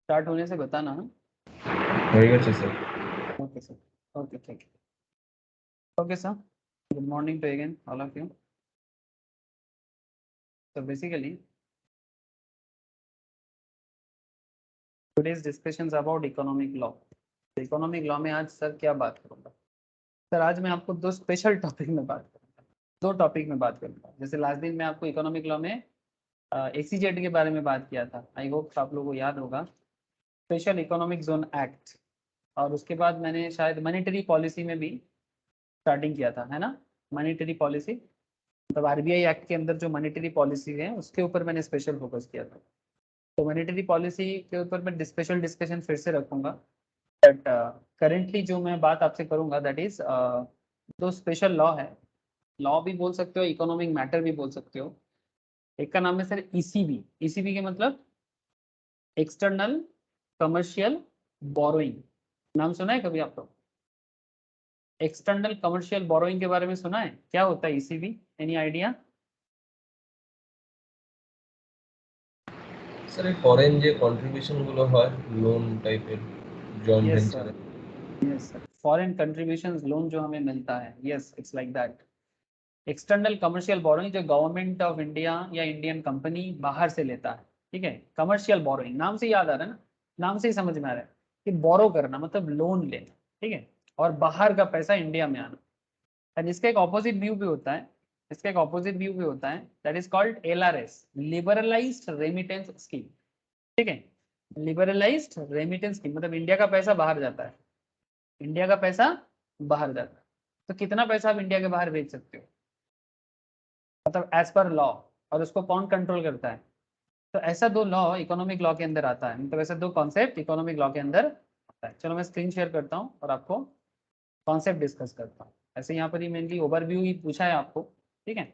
Start होने से बताना। Very good sir. Okay sir. Okay ठीक है। Okay sir, good morning to again all of you. So basically today's discussions about economic law. Economic law में आज sir क्या बात करूंगा? सर आज मैं आपको दो स्पेशल टॉपिक में बात करूंगा, दो टॉपिक में बात करूंगा। जैसे लास्ट दिन मैं आपको इकोनॉमिक लॉ में एक्सीजेड के बारे में बात किया था, आई होप आप लोगों को याद होगा, स्पेशल इकोनॉमिक जोन एक्ट। और उसके बाद मैंने शायद मॉनेटरी पॉलिसी में भी स्टार्टिंग किया था, है ना? मॉनेटरी पॉलिसी मतलब आरबीआई एक्ट के अंदर जो मॉनेटरी पॉलिसी है उसके ऊपर मैंने स्पेशल फोकस किया था। तो मॉनेटरी पॉलिसी के ऊपर मैं स्पेशल डिस्कशन फिर से रखूंगा। बट करेंटली जो मैं बात आपसे करूंगा दैट इज दो स्पेशल लॉ है। लॉ भी बोल सकते हो, इकोनॉमिक मैटर भी बोल सकते हो। एक का नाम है सर ईसीबी। ईसीबी के मतलब एक्सटर्नल कमर्शियल बोरोइंग। नाम सुना है कभी आप लोग? एक्सटर्नल कमर्शियल बोरोइंग के बारे में सुना है? क्या होता है ईसीबी? Any idea? স্যার এই ফরেন যে কন্ট্রিবিউশন গুলো হয় লোন টাইপের জয়েন্ট यस सर, ভেঞ্চারে yes sir, foreign contribution loan जो हमें मिलता है, yes it's like that. External commercial borrowing जो गवर्नमेंट ऑफ इंडिया या इंडियन कंपनी बाहर से लेता है, ठीक है। कमर्शियल बोरोइंग नाम से याद आ रहा है ना, नाम से ही समझ में आ रहा है कि बोरो करना मतलब लोन लेना, ठीक है। और बाहर का पैसा इंडिया में आना। एंड इसका एक ऑपोजिट व्यू भी होता है, इसका एक ऑपोजिट व्यू भी होता है that is called LRS, liberalised remittance scheme, ठीक है। लिबरलाइज्ड रेमिटेंस स्कीम मतलब इंडिया का पैसा बाहर जाता है, इंडिया का पैसा बाहर जाता है। तो कितना पैसा आप इंडिया के बाहर भेज सकते हो, मतलब एज पर लॉ, और उसको कौन कंट्रोल करता है? तो ऐसा दो लॉ इकोनॉमिक लॉ के अंदर आता है, मतलब ऐसा दो कॉन्सेप्ट इकोनॉमिक लॉ के अंदर आता है। चलो मैं स्क्रीन शेयर करता हूँ और आपको कॉन्सेप्ट डिस्कस करता हूँ। ऐसे यहाँ पर ही मेनली ओवरव्यू ही पूछा है आपको, ठीक है।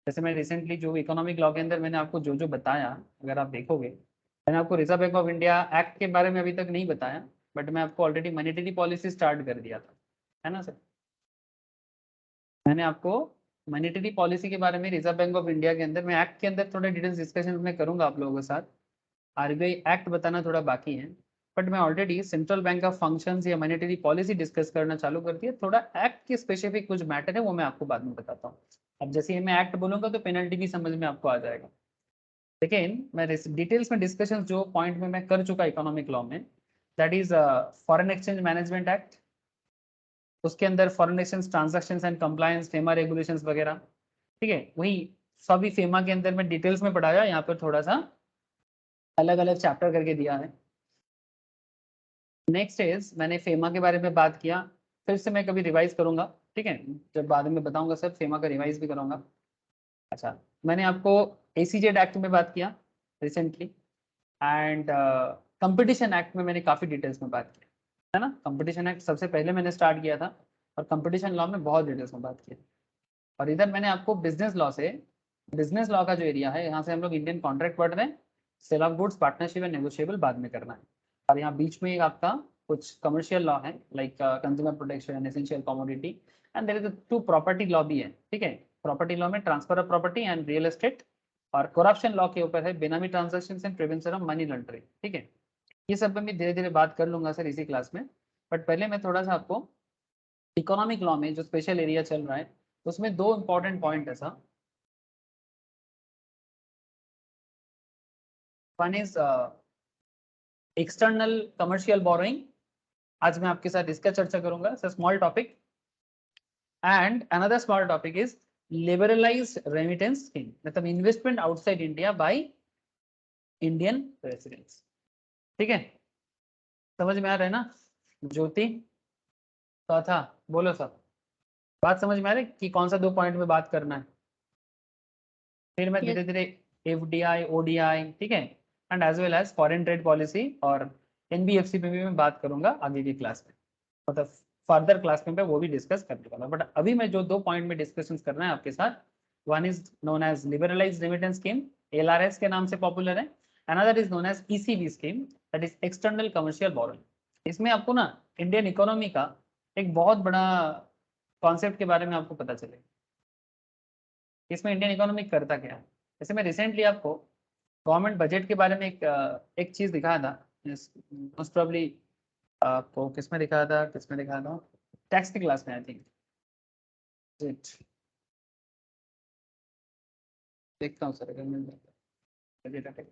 जैसे मैं रिसेंटली जो इकोनॉमिक लॉ के अंदर मैंने आपको जो जो बताया, अगर आप देखोगे, मैंने आपको reserve Bank of India act के बारे में अभी तक नहीं बताया, बट मैं आपको ऑलरेडी मॉनेटरी पॉलिसी स्टार्ट कर दिया था, है ना सर? मैंने आपको मॉनेटरी पॉलिसी के बारे में रिजर्व बैंक ऑफ इंडिया के अंदर, मैं एक्ट के अंदर थोड़ा डिटेल्स डिस्कशन में करूंगा आप लोगों के साथ। आरबीआई एक्ट बताना थोड़ा बाकी है, बट मैं already central bank of functions या मॉनेटरी पॉलिसी डिस्कस करना चालू कर दिया। थोड़ा एक्ट के स्पेसिफिक कुछ मैटर है वो मैं आपको बाद में बताता हूँ। अब जैसे ही मैं एक्ट बोलूंगा तो पेनल्टी भी समझ में आपको आ जाएगा। लेकिन मैं डिटेल्स में डिस्कशन जो पॉइंट में मैं कर चुका इकोनॉमिक लॉ में, that is foreign exchange management act. उसके अंदर foreign exchange transaction and compliance, FEMA regulations वगैरह, ठीक है। वही सभी फेमा के अंदर मैं डिटेल्स में पढ़ाया, यहाँ पर थोड़ा सा अलग अलग चैप्टर करके दिया है। नेक्स्ट इज मैंने फेमा के बारे में बात किया, फिर से मैं कभी रिवाइज करूंगा, ठीक है। जब बाद में बताऊंगा सर फेमा का रिवाइज भी करूंगा। अच्छा, मैंने आपको एसीजेड एक्ट में बात किया रिसेंटली, एंड कंपटीशन एक्ट में मैंने काफ़ी डिटेल्स में बात की, है ना। कंपटीशन एक्ट सबसे पहले मैंने स्टार्ट किया था, और कंपटीशन लॉ में बहुत डिटेल्स में बात की। और इधर मैंने आपको बिजनेस लॉ से, बिजनेस लॉ का जो एरिया है, यहाँ से हम लोग इंडियन कॉन्ट्रैक्ट पढ़ रहे हैं, sale of goods, partnership and negotiable बाद में करना है। और यहाँ बीच में एक आपका कुछ कमर्शियल लॉ है, like consumer protection, essential commodity, and there is too property law भी है, ठीक है। प्रॉपर्टी लॉ में transfer of property and real estate, और करप्शन लॉ के ऊपर है benami transaction and prevention of money laundering, ठीक है। ये सब मैं धीरे धीरे बात कर लूंगा सर इसी क्लास में। बट पहले मैं थोड़ा सा आपको इकोनॉमिक लॉ में जो स्पेशल एरिया चल रहा है उसमें दो इंपॉर्टेंट पॉइंट है sir. One is external commercial borrowing, आज मैं आपके साथ इसका चर्चा करूंगा sir, small topic. And another small topic is liberalised remittance scheme, मतलब investment outside India by Indian residents, ठीक है। समझ में आ रहा है ना? ज्योति तो था, बोलो सर, बात समझ में आ रही है कि कौन सा दो पॉइंट में बात करना है? फिर मैं Yes. धीरे धीरे एफडीआई, ओडीआई, ठीक है, and as well as foreign trade policy और एनबीएफसी पे भी मैं बात करूंगा आगे की क्लास में, मतलब फर्दर क्लास में मैं वो भी डिस्कस करने वाला। बट अभी मैं जो दो पॉइंट में डिस्कशन करना है आपके साथ, one is known as liberalised remittance scheme, LRS के नाम से पॉपुलर है। Another is known as ECB scheme, that is external commercial borrowing. इसमें आपको ना इंडियन इकोनॉमी का एक बहुत बड़ा कॉन्सेप्ट के बारे में आपको पता चलेगा, इसमें इंडियन इकोनॉमी करता क्या है। जैसे मैं रिसेंटली आपको गवर्नमेंट बजट के बारे में एक चीज़ दिखाया था, मोस्ट प्रॉब्ली आपको किसमें दिखाया था, टैक्स की क्लास में आई थिंक। देखता हूँ सर अगर मिल जाता है।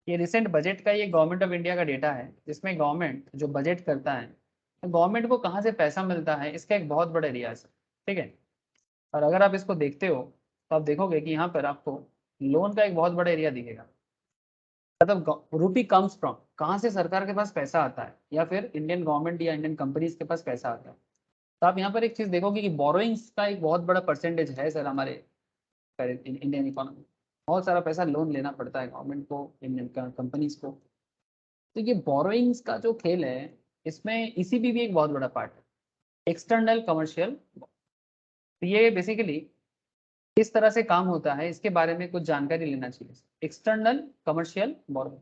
ये रिसेंट बजट का ये गवर्नमेंट ऑफ इंडिया का डेटा है, जिसमें गवर्नमेंट जो बजट करता है, गवर्नमेंट को कहाँ से पैसा मिलता है इसका एक बहुत बड़ा एरिया है सर, ठीक है। और अगर आप इसको देखते हो तो आप देखोगे कि यहाँ पर आपको लोन का एक बहुत बड़ा एरिया दिखेगा। मतलब रूपी कम्स फ्रॉम, कहाँ से सरकार के पास पैसा आता है, या फिर इंडियन गवर्नमेंट या इंडियन कंपनीज के पास पैसा आता है। तो आप यहाँ पर एक चीज़ देखोगे कि बोरोइंग्स का एक बहुत बड़ा परसेंटेज है सर हमारे इंडियन इकोनॉमी। बहुत सारा पैसा लोन लेना पड़ता है गवर्नमेंट को, इंडियन कंपनीज को। तो ये बोरोइंग्स का जो खेल है, इसमें ईसीबी भी एक बहुत बड़ा पार्ट है, एक्सटर्नल कमर्शियल। तो ये बेसिकली किस तरह से काम होता है इसके बारे में कुछ जानकारी लेना चाहिए। एक्सटर्नल कमर्शियल बोरोइंग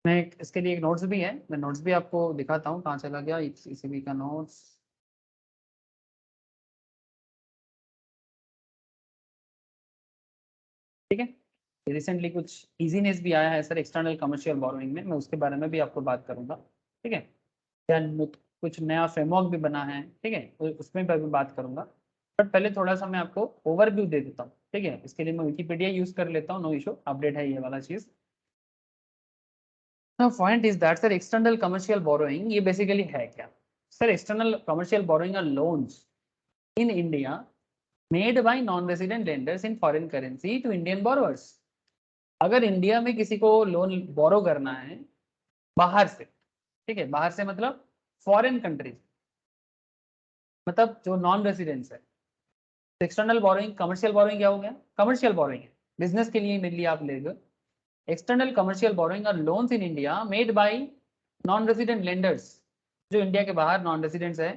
में इसके लिए एक नोट्स भी है, मैं नोट्स भी आपको दिखाता हूँ कहाँ चला गया ईसीबी का नोट्स। ठीक है, रिसेंटली कुछ इजीनेस भी आया है सर एक्सटर्नल कमर्शियल बोरोइंग में, मैं उसके बारे में भी आपको बात करूंगा। ठीक है, या कुछ नया फ्रेमवर्क भी बना है, ठीक है, उसमें भी अभी बात करूंगा। बट पहले थोड़ा सा मैं आपको ओवरव्यू दे देता हूँ। ठीक है, इसके लिए मैं विकीपीडिया यूज कर लेता हूँ, नो इशू, अपडेट है ये वाला चीज। Point is that sir external commercial borrowing ये बेसिकली है क्या। Sir external commercial borrowing are loans in India made by non resident lenders in foreign currency to Indian borrowers. अगर इंडिया में किसी को लोन बोरो करना है बाहर से, ठीक है, बाहर से मतलब फॉरेन कंट्रीज, मतलब जो नॉन रेजिडेंट्स है। एक्सटर्नल बोरोइंग, कमर्शियल बोरोइंग क्या हो गया, कमर्शियल बोरोइंग है, बिजनेस के लिए मेरे लिए आप लेंगे। External commercial borrowing are loans in India made by non resident lenders, जो इंडिया के बाहर नॉन रेजिडेंट्स है,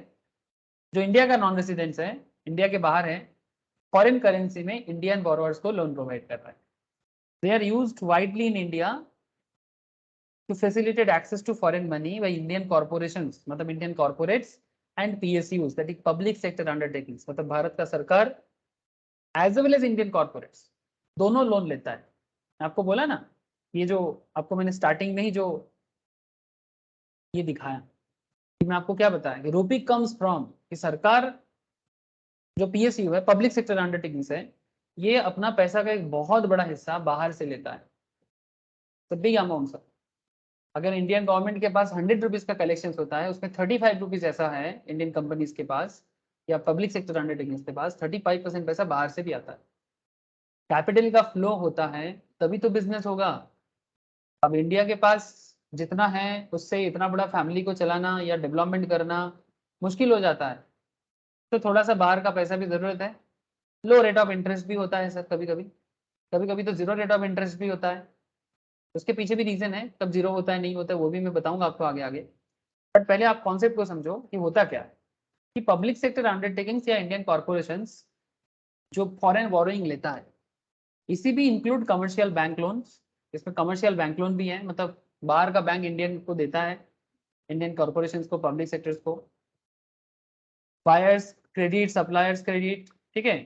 जो इंडिया का नॉन रेजिडेंट्स है, इंडिया के बाहर है, फॉरेन करेंसी में इंडियन बोरोअर्स को लोन प्रोवाइड कर रहा है। They are used widely in India to facilitate access to foreign money by Indian corporations, मतलब Indian corporates and PSUs, that is public sector undertakings, मतलब भारत का सरकार as well as Indian corporates दोनों loan लेता है। आपको बोला ना, ये जो आपको मैंने स्टार्टिंग में ही जो ये दिखाया कि मैं आपको क्या बताया कि रूपी कम्स फ्रॉम, कि सरकार जो पीएसयू है, पब्लिक सेक्टर अंडरटेकिंग्स है, ये अपना पैसा का एक बहुत बड़ा हिस्सा बाहर से लेता है। तो बिग अमाउंट सर, अगर इंडियन गवर्नमेंट के पास 100 रुपीज का कलेक्शन होता है, उसमें 35 रुपीज ऐसा है इंडियन कंपनीज के पास या पब्लिक सेक्टर अंडरटेकिंग्स के पास, 35% पैसा बाहर से भी आता है। कैपिटल का फ्लो होता है तभी तो बिजनेस होगा। अब इंडिया के पास जितना है उससे इतना बड़ा फैमिली को चलाना या डेवलपमेंट करना मुश्किल हो जाता है, तो थोड़ा सा बाहर का पैसा भी जरूरत है। लो रेट ऑफ इंटरेस्ट भी होता है सर, कभी कभी, कभी कभी तो जीरो रेट ऑफ इंटरेस्ट भी होता है। उसके पीछे भी रीजन है, कब जीरो होता है नहीं होता है वो भी मैं बताऊंगा आपको आगे आगे। बट पहले आप कॉन्सेप्ट को समझो कि होता क्या है, कि पब्लिक सेक्टर अंडरटेकिंग्स या इंडियन कॉर्पोरेशंस जो फॉरेन बोरोइंग लेता है, इसी भी इंक्लूड कमर्शियल बैंक लोन्स, इसमें कमर्शियल बैंक लोन भी है, मतलब बाहर का बैंक इंडियन को देता है, इंडियन कॉर्पोरेशंस को, पब्लिक सेक्टर्स को, बायर्स क्रेडिट, सप्लायर्स क्रेडिट, ठीक है,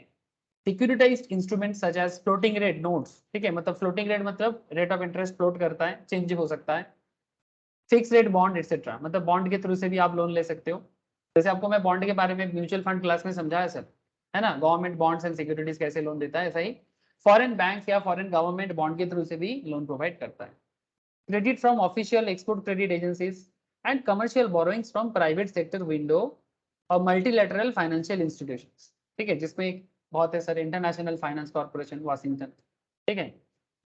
securitised instrument such as floating rate notes, ठीक है, मतलब फ्लोटिंग रेट मतलब रेट ऑफ इंटरेस्ट फ्लोट करता है, चेंज हो सकता है, फिक्स रेट बॉन्ड एक्सेट्रा, मतलब बॉन्ड के थ्रू से भी आप लोन ले सकते हो। जैसे आपको मैं बॉन्ड के बारे में म्यूचुअल फंड क्लास में समझाया सर, है ना, गवर्नमेंट बॉन्ड्स एंड सिक्योरिटीज कैसे लोन देता है, ऐसा ही फॉरेन बैंक या फॉरेन गवर्नमेंट बॉन्ड के थ्रू से भी लोन प्रोवाइड करता है। Credit from official export credit agencies and commercial borrowings from private sector window और मल्टीलैटरल फाइनेंशियल इंस्टीट्यूशंस, ठीक है, जिसमें बहुत है sir international finance corporation Washington, ठीक है,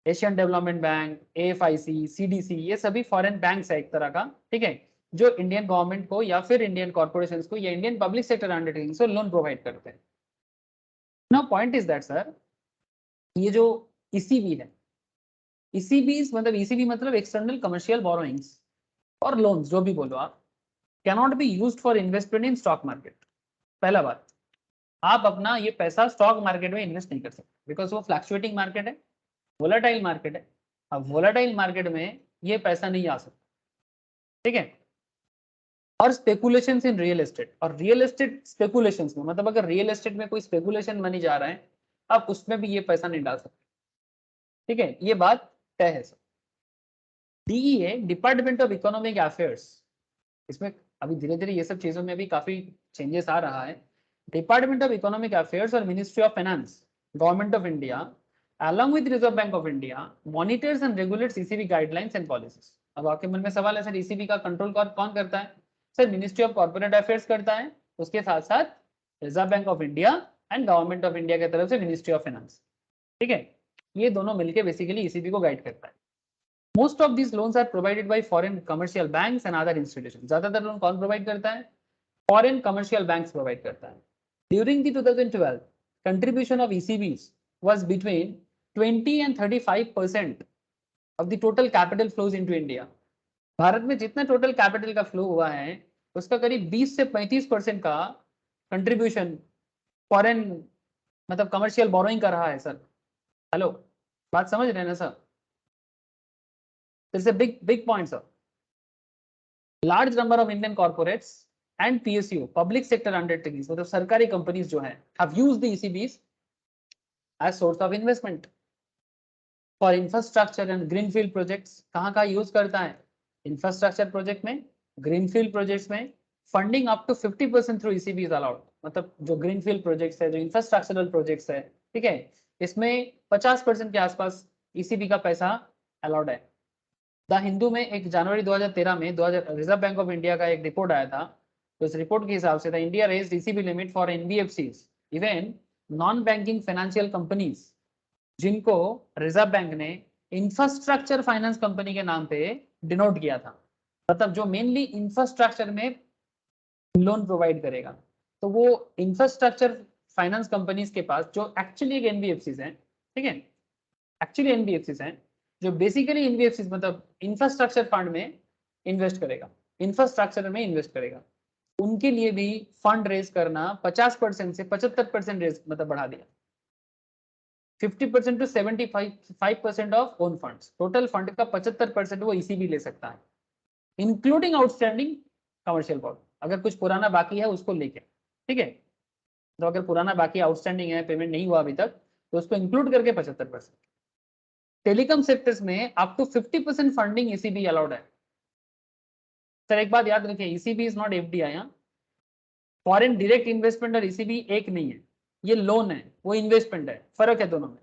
एशियन डेवलपमेंट बैंक, एएफआईसी, सीडीसी, ये सभी फॉरेन बैंक्स है एक तरह का, ठीक है, जो इंडियन गवर्नमेंट को या फिर इंडियन कॉर्पोरेशंस को या इंडियन पब्लिक सेक्टर अंडरटेकिंग्स को लोन प्रोवाइड करते हैं। Now point is that sir, ये जो ईसीबी है, ईसीबी मतलब एक्सटर्नल कमर्शियल बोरोइंग्स और लोन्स जो भी बोलो आप, cannot be used for investment in stock market. पहला बात, आप अपना ये पैसा स्टॉक मार्केट में इन्वेस्ट नहीं कर सकते, बिकॉज वो फ्लक्चुएटिंग मार्केट है, वोलाटाइल मार्केट है। अब वोलाटाइल मार्केट में ये पैसा नहीं आ सकता, ठीक है। और स्पेकुलेशन इन रियल एस्टेट, और रियल एस्टेट स्पेकुलेशन में मतलब अगर रियल एस्टेट में कोई स्पेकुलेशन मनी जा रहा है, आप उसमें भी ये पैसा नहीं डाल सकते, ठीक है, ये बात तय है sir. DEA, department of economic affairs, इसमें अभी धीरे धीरे ये सब चीजों में भी काफी चेंजेस आ रहा है। डिपार्टमेंट ऑफ इकोनॉमिक अफेयर्स और ministry of finance, government of India, along with reserve Bank of India, monitors and regulates ECB guidelines and policies. अब आपके मन में सवाल है सर ECB का कंट्रोल कौन करता है? Sir ministry of corporate affairs करता है, उसके साथ साथ reserve Bank of India and government of India की तरफ से मिनिस्ट्री ऑफ फाइनेंस। ठीक है, ये दोनों मिलकर बेसिकली ECB को गाइड करता है। Most of these loans are provided by foreign commercial banks and other institutions। ज्यादातर लोन कौन प्रोवाइड करता है? फॉरेन कमर्शियल बैंक्स प्रोवाइड करता है। During the 2012 contribution of ECBs was between 20 and 35% of the total capital flows into India। Bharat में जितना total capital का flow हुआ है उसका करीब 20 से 35% का कंट्रीब्यूशन फॉरेन मतलब कमर्शियल बोरोइंग कर रहा है सर। हेलो, बात समझ रहे हैं ना sir? There's a big point, sir. Large number of Indian corporates and PSU, public sector undertakings, मतलब सरकारी कंपनीज जो हैं, have used the ECBs as source of investment for infrastructure and greenfield projects। कहाँ यूज करता है? Infrastructure project में, greenfield projects में funding up to 50% through ECB is allowed. मतलब जो ग्रीनफील्ड प्रोजेक्ट्स है, जो इंफ्रास्ट्रक्चरल प्रोजेक्ट्स है, ठीक है, इसमें 50% के आसपास ECB का पैसा अलाउड है। द हिंदू में एक जनवरी 2013 में रिजर्व बैंक ऑफ इंडिया का एक रिपोर्ट आया था। तो इस रिपोर्ट के हिसाब से India raised ECB limit for NBFCs, even non banking financial companies, जिनको रिजर्व बैंक ने इंफ्रास्ट्रक्चर फाइनेंस कंपनी के नाम पे डिनोट किया था। मतलब जो मेनली इंफ्रास्ट्रक्चर में लोन प्रोवाइड करेगा। तो वो इंफ्रास्ट्रक्चर फाइनेंस कंपनीज के पास जो एक्चुअली एक NBFCs हैं, ठीक है, एक्चुअली NBFCs हैं, जो बेसिकली NBFCs मतलब इंफ्रास्ट्रक्चर फंड में इन्वेस्ट करेगा, इंफ्रास्ट्रक्चर में इन्वेस्ट करेगा, उनके लिए भी फंड रेज करना 50% से 75% रेज मतलब बढ़ा दिया। 50% to 75% of own funds, total fund का 75% वो ECB ले सकता है, इंक्लूडिंग आउटस्टैंडिंग कमर्शियल बॉन्ड। अगर कुछ पुराना बाकी है उसको लेके, ठीक है, तो अगर पुराना बाकी आउटस्टैंडिंग है, पेमेंट नहीं हुआ अभी तक, तो उसको इंक्लूड करके 75%। टेलीकॉम सेक्टर्स में up to 50% funding ECB allowed है। सर एक बात याद रखिए, ECB is not FDI। Foreign direct investment और ECB एक नहीं है, ये लोन है, वो इन्वेस्टमेंट है, फर्क है दोनों में।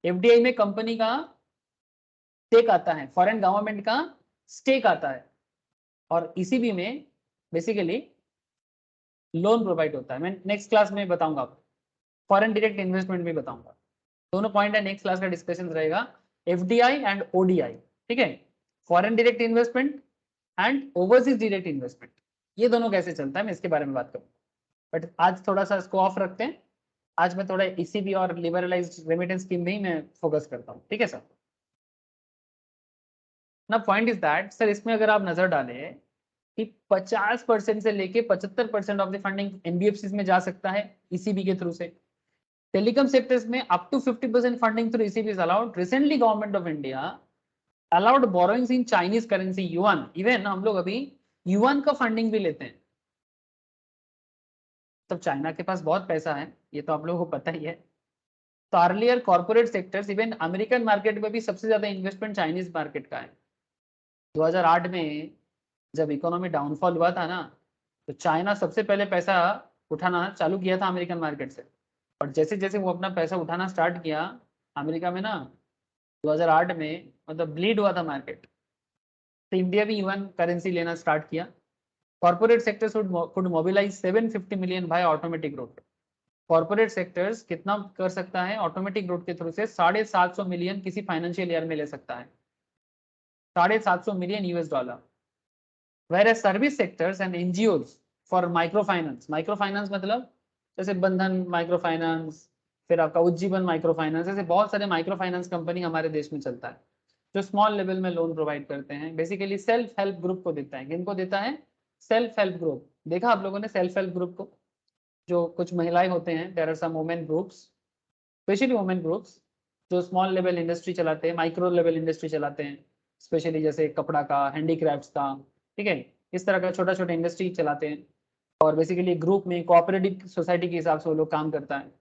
FDI में कंपनी का स्टेक आता है, फॉरेन गवर्नमेंट का स्टेक आता है, और ECB में बेसिकली लोन प्रोवाइड होता है। मैं नेक्स्ट क्लास में बताऊंगा आपको, फॉरेन डायरेक्ट इन्वेस्टमेंट भी बताऊंगा। दोनों पॉइंट है, नेक्स्ट क्लास का डिस्कशन रहेगा, FDI एंड ODI, ठीक है, foreign direct investment and overseas direct investment, ये दोनों कैसे चलता है मैं इसके बारे में बात करूंगा। बट आज थोड़ा सा इसको ऑफ रखते हैं, आज मैं थोड़ा ECB और लिबरलाइज्ड रेमिटेंस स्कीम में ही मैं फोकस करता हूँ, ठीक है सर। ना पॉइंट इज दैट सर, इसमें अगर आप नजर डालें कि 50% से लेके 75% ऑफ द फंडिंग NBFCs में जा सकता है ECB के थ्रू से। टेलीकॉम सेक्टर्स में up to 50% funding through ECB is allowed. Recently government of India allowed borrowings in Chinese currency yuan, even हम लोग अभी युआन का फंडिंग भी लेते हैं। तब चाइना के पास बहुत पैसा है, ये तो आप लोगों को पता ही है। तो earlier corporate sectors, even American market में भी सबसे ज्यादा इन्वेस्टमेंट चाइनीज मार्केट का है। 2008 में जब इकोनॉमी डाउनफॉल हुआ था ना, तो चाइना सबसे पहले पैसा उठाना चालू किया था अमेरिकन मार्केट से, और जैसे जैसे वो अपना पैसा उठाना स्टार्ट किया अमेरिका में ना, 2008 में मतलब ब्लीड हुआ था मार्केट, तो इंडिया भी युआन करेंसी लेना स्टार्ट किया। Corporate sectors could mobilise 750 million by automatic route. Corporate sectors कितना कर सकता है ऑटोमेटिक रूट के थ्रू से? 750 मिलियन किसी फाइनेंशियल ईयर में ले सकता है, 750 million $। Whereas service sectors and NGOs for microfinance, microfinance मतलब जैसे बंधन माइक्रो फाइनेंस, फिर आपका उज्जीवन माइक्रो फाइनेंस, ऐसे बहुत सारे माइक्रो फाइनेंस कंपनी हमारे देश में चलता है, जो स्मॉल लेवल में लोन प्रोवाइड करते हैं। बेसिकली सेल्फ हेल्प ग्रुप को देता है। किनको देता है? Self help group. देखा आप लोगों ने सेल्फ हेल्प ग्रुप को? जो कुछ महिलाएं होते हैं, there are some women groups, specially women groups, जो स्मॉल लेवल इंडस्ट्री चलाते हैं, माइक्रो लेवल इंडस्ट्री चलाते हैं, स्पेशली जैसे कपड़ा का, हैंडीक्राफ्ट्स का, ठीक है, इस तरह का छोटा छोटा इंडस्ट्री चलाते हैं। और बेसिकली ग्रुप में कोऑपरेटिव सोसाइटी के हिसाब से वो लोग काम करता है,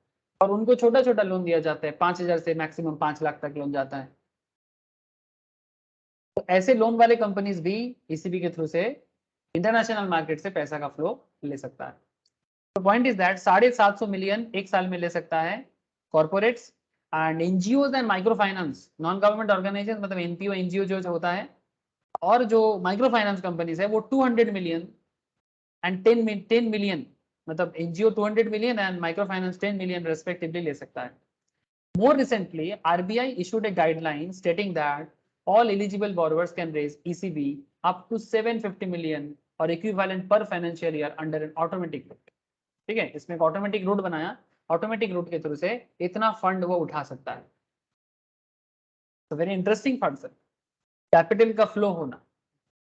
और उनको छोटा छोटा लोन दिया जाता है, 5,000 से मैक्सिमम 5 लाख तक लोन जाता है। तो ऐसे लोन वाले कंपनीज भी ईसीबी के थ्रू से इंटरनेशनल मार्केट से पैसा का फ्लो ले सकता है। तो पॉइंट इज दैट 750 मिलियन एक साल में ले सकता है corporates and NGO and micro finance non government organisation, मतलब एनपीओ एनजीओ जो होता है, और जो माइक्रो फाइनेंस कंपनीज है वो 200 मिलियन एंड 10 मिलियन, मतलब NGO 200 million and micro finance 10 million respectively ले सकता है। More recently, RBI issued a guideline stating that all eligible borrowers can raise ECB up to 750 million or equivalent per financial year under an automatic route. ठीक है, इसमें एक automatic route बनाया, automatic route के through से इतना fund वो उठा सकता है। तो very interesting fund sir, capital का फ्लो होना।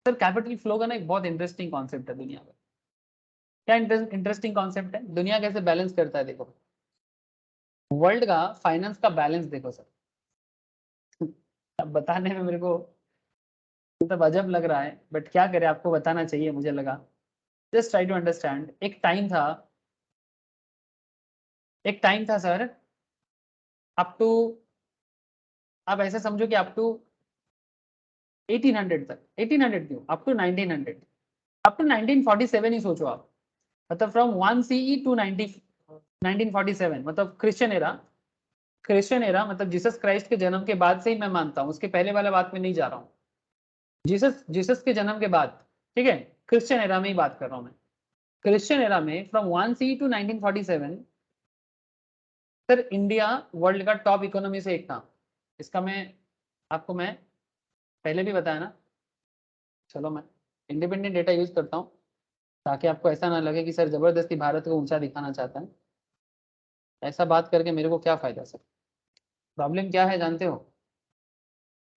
सर कैपिटल फ्लो का ना एक बहुत इंटरेस्टिंग कॉन्सेप्ट है दुनिया में। क्या इंटरेस्टिंग कॉन्सेप्ट है? दुनिया कैसे बैलेंस करता है देखो, वर्ल्ड का फाइनेंस का बैलेंस देखो सर। अब बताने में मेरे को मतलब अजब लग रहा है, बट क्या करें, आपको बताना चाहिए मुझे लगा। Just try to understand. एक टाइम था सर, अप टू, आप ऐसे समझो कि अप टू 1800 तक, 1800 क्यों, अप टू 1900, अप टू 1947 ही सोचो आप, मतलब फ्रॉम 1 सीई टू 1947, मतलब क्रिश्चियन एरा मतलब जीसस क्राइस्ट के जन्म के बाद से ही मैं मानता हूँ, उसके पहले वाला बात में नहीं जा रहा हूँ। जीसस के जन्म के बाद, ठीक है, क्रिश्चियन एरा में ही बात कर रहा हूँ मैं। क्रिश्चियन एरा में from 1 C to 1947 sir India world का टॉप इकोनॉमी से एक था। इसका मैं पहले भी बताया ना। चलो मैं इंडिपेंडेंट डेटा यूज करता हूँ ताकि आपको ऐसा ना लगे कि सर जबरदस्ती भारत को ऊंचा दिखाना चाहता है। ऐसा बात करके मेरे को क्या फायदा सर? प्रॉब्लम क्या है जानते हो?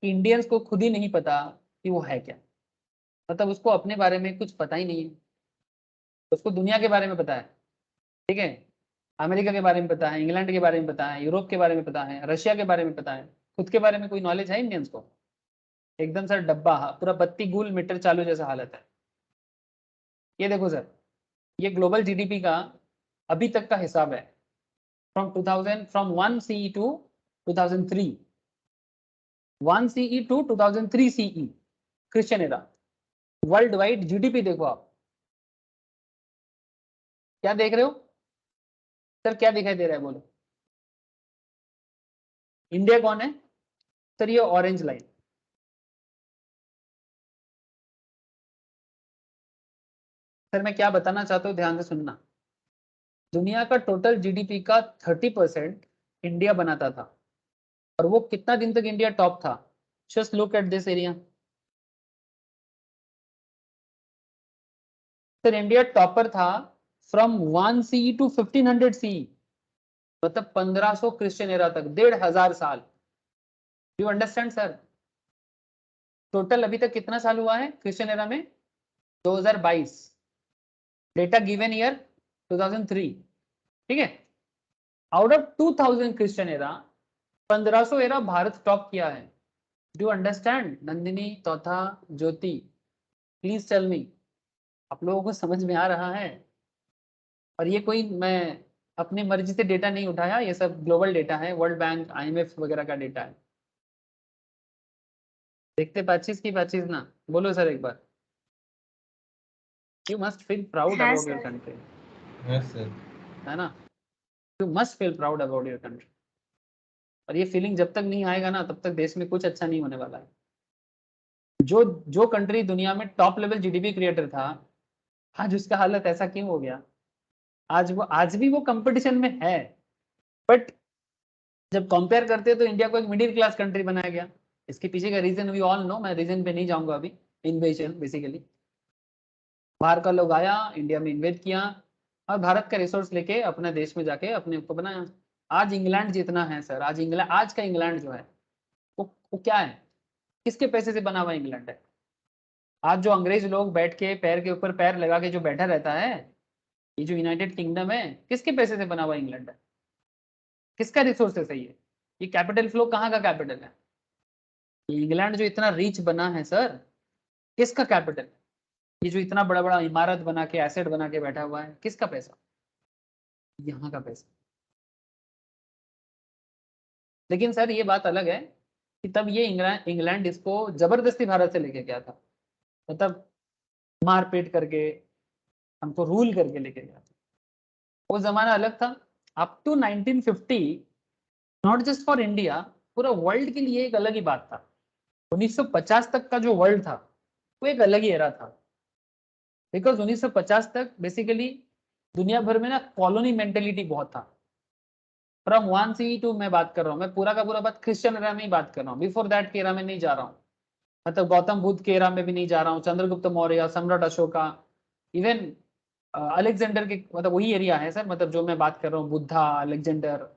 इंडियंस को खुद ही नहीं पता कि वो है क्या, मतलब उसको अपने बारे में कुछ पता ही नहीं है। उसको दुनिया के बारे में पता है, ठीक है, अमेरिका के बारे में पता है, इंग्लैंड के बारे में पता है, यूरोप के बारे में पता है, रशिया के बारे में पता है, खुद के बारे में कोई नॉलेज है इंडियंस को? एकदम सर डब्बा, पूरा बत्ती गुल मीटर चालू जैसा हालत है। ये देखो सर, ये ग्लोबल जीडीपी का अभी तक का हिसाब है, from 1 CE to 2003, 1 CE to 2003 CE, Christian era. World wide GDP देखो आप, क्या देख रहे हो सर? क्या दिखाई दे रहा है बोलो? इंडिया कौन है सर? ये ऑरेंज लाइन। सर मैं क्या बताना चाहता हूँ, ध्यान से सुनना। दुनिया का टोटल जीडीपी का 30% इंडिया बनाता था, और वो कितना दिन तक इंडिया टॉप था? Just look at this area. Sir India topper था फ्रॉम 1 सी टू 1500 सी, मतलब 1500 क्रिश्चियन एरा तक, 1500 साल। You understand sir? टोटल अभी तक कितना साल हुआ है क्रिश्चियन एरा में? 2022, डेटा गिवन ईयर 2003, ठीक है। Out of 2000 Christian era, 1500 era Bharat top किया है। Do understand? नंदिनी, तौथा, ज्योति, प्लीज टेल मी, आप लोगों को समझ में आ रहा है? और ये कोई मैं अपनी मर्जी से डेटा नहीं उठाया, ये सब ग्लोबल डेटा है, वर्ल्ड बैंक आईएमएफ वगैरह का डेटा है। देखते 25 की 25 ना, बोलो सर एक बार। यू मस्ट फील प्राउड हाँ about your sir. Country, yes sir. है ना? You must feel proud about your country. और ये फीलिंग जब तक नहीं आएगा ना, तब तक देश में कुछ अच्छा नहीं होने वाला है। जो जो कंट्री दुनिया में टॉप लेवल जीडीपी क्रिएटर था, आज उसका हालत ऐसा क्यों हो गया? आज भी वो कंपटीशन में है, बट जब कंपेयर करते हैं तो इंडिया को एक मिडिल क्लास कंट्री बनाया गया। इसके पीछे का रीजन वी ऑल नो, मैं रीजन पे नहीं जाऊंगा अभी। इन्वेजन बेसिकली, बाहर का लोग आया, इंडिया में इन्वेस्ट किया, और भारत का रिसोर्स लेके अपने देश में जाके अपने को बनाया। आज इंग्लैंड जितना है सर, आज का इंग्लैंड जो है वो क्या है? किसके पैसे से बना हुआ इंग्लैंड है? आज जो अंग्रेज लोग बैठ के पैर के ऊपर पैर लगा के जो बैठा रहता है, ये जो यूनाइटेड किंगडम है, किसके पैसे से बना हुआ इंग्लैंड है? किसका रिसोर्स है सही है? ये कैपिटल फ्लो कहाँ का कैपिटल है? ये इंग्लैंड जो इतना रिच बना है सर, किसका कैपिटल है? ये जो इतना बड़ा बड़ा इमारत बना के एसेट बना के बैठा हुआ है, किसका पैसा? यहाँ का पैसा। लेकिन सर ये बात अलग है कि तब ये इंग्लैंड इसको जबरदस्ती भारत से लेके गया था, मतलब मारपीट करके हमको रूल करके लेके गया था। वो जमाना अलग था। Up to 1950 not just for India, पूरा वर्ल्ड के लिए एक अलग ही बात था। 1950 तक का जो वर्ल्ड था वो एक अलग ही एरा था, बिकॉज 1950 तक बेसिकली दुनिया भर में ना कॉलोनी मेंटेलिटी बहुत था। फ्रॉम 1 से 2 मैं बात कर रहा हूँ, मैं पूरा का पूरा बात क्रिश्चियन एरा में ही बात कर रहा हूँ, बिफोर दैट के एरा में नहीं जा रहा हूँ, मतलब गौतम बुद्ध के एरा में भी नहीं जा रहा हूँ, चंद्रगुप्त मौर्य, सम्राट अशोका, इवन अलेक्जेंडर के, मतलब वही एरिया है सर, मतलब जो मैं बात कर रहा हूँ बुद्धा, अलेक्जेंडर,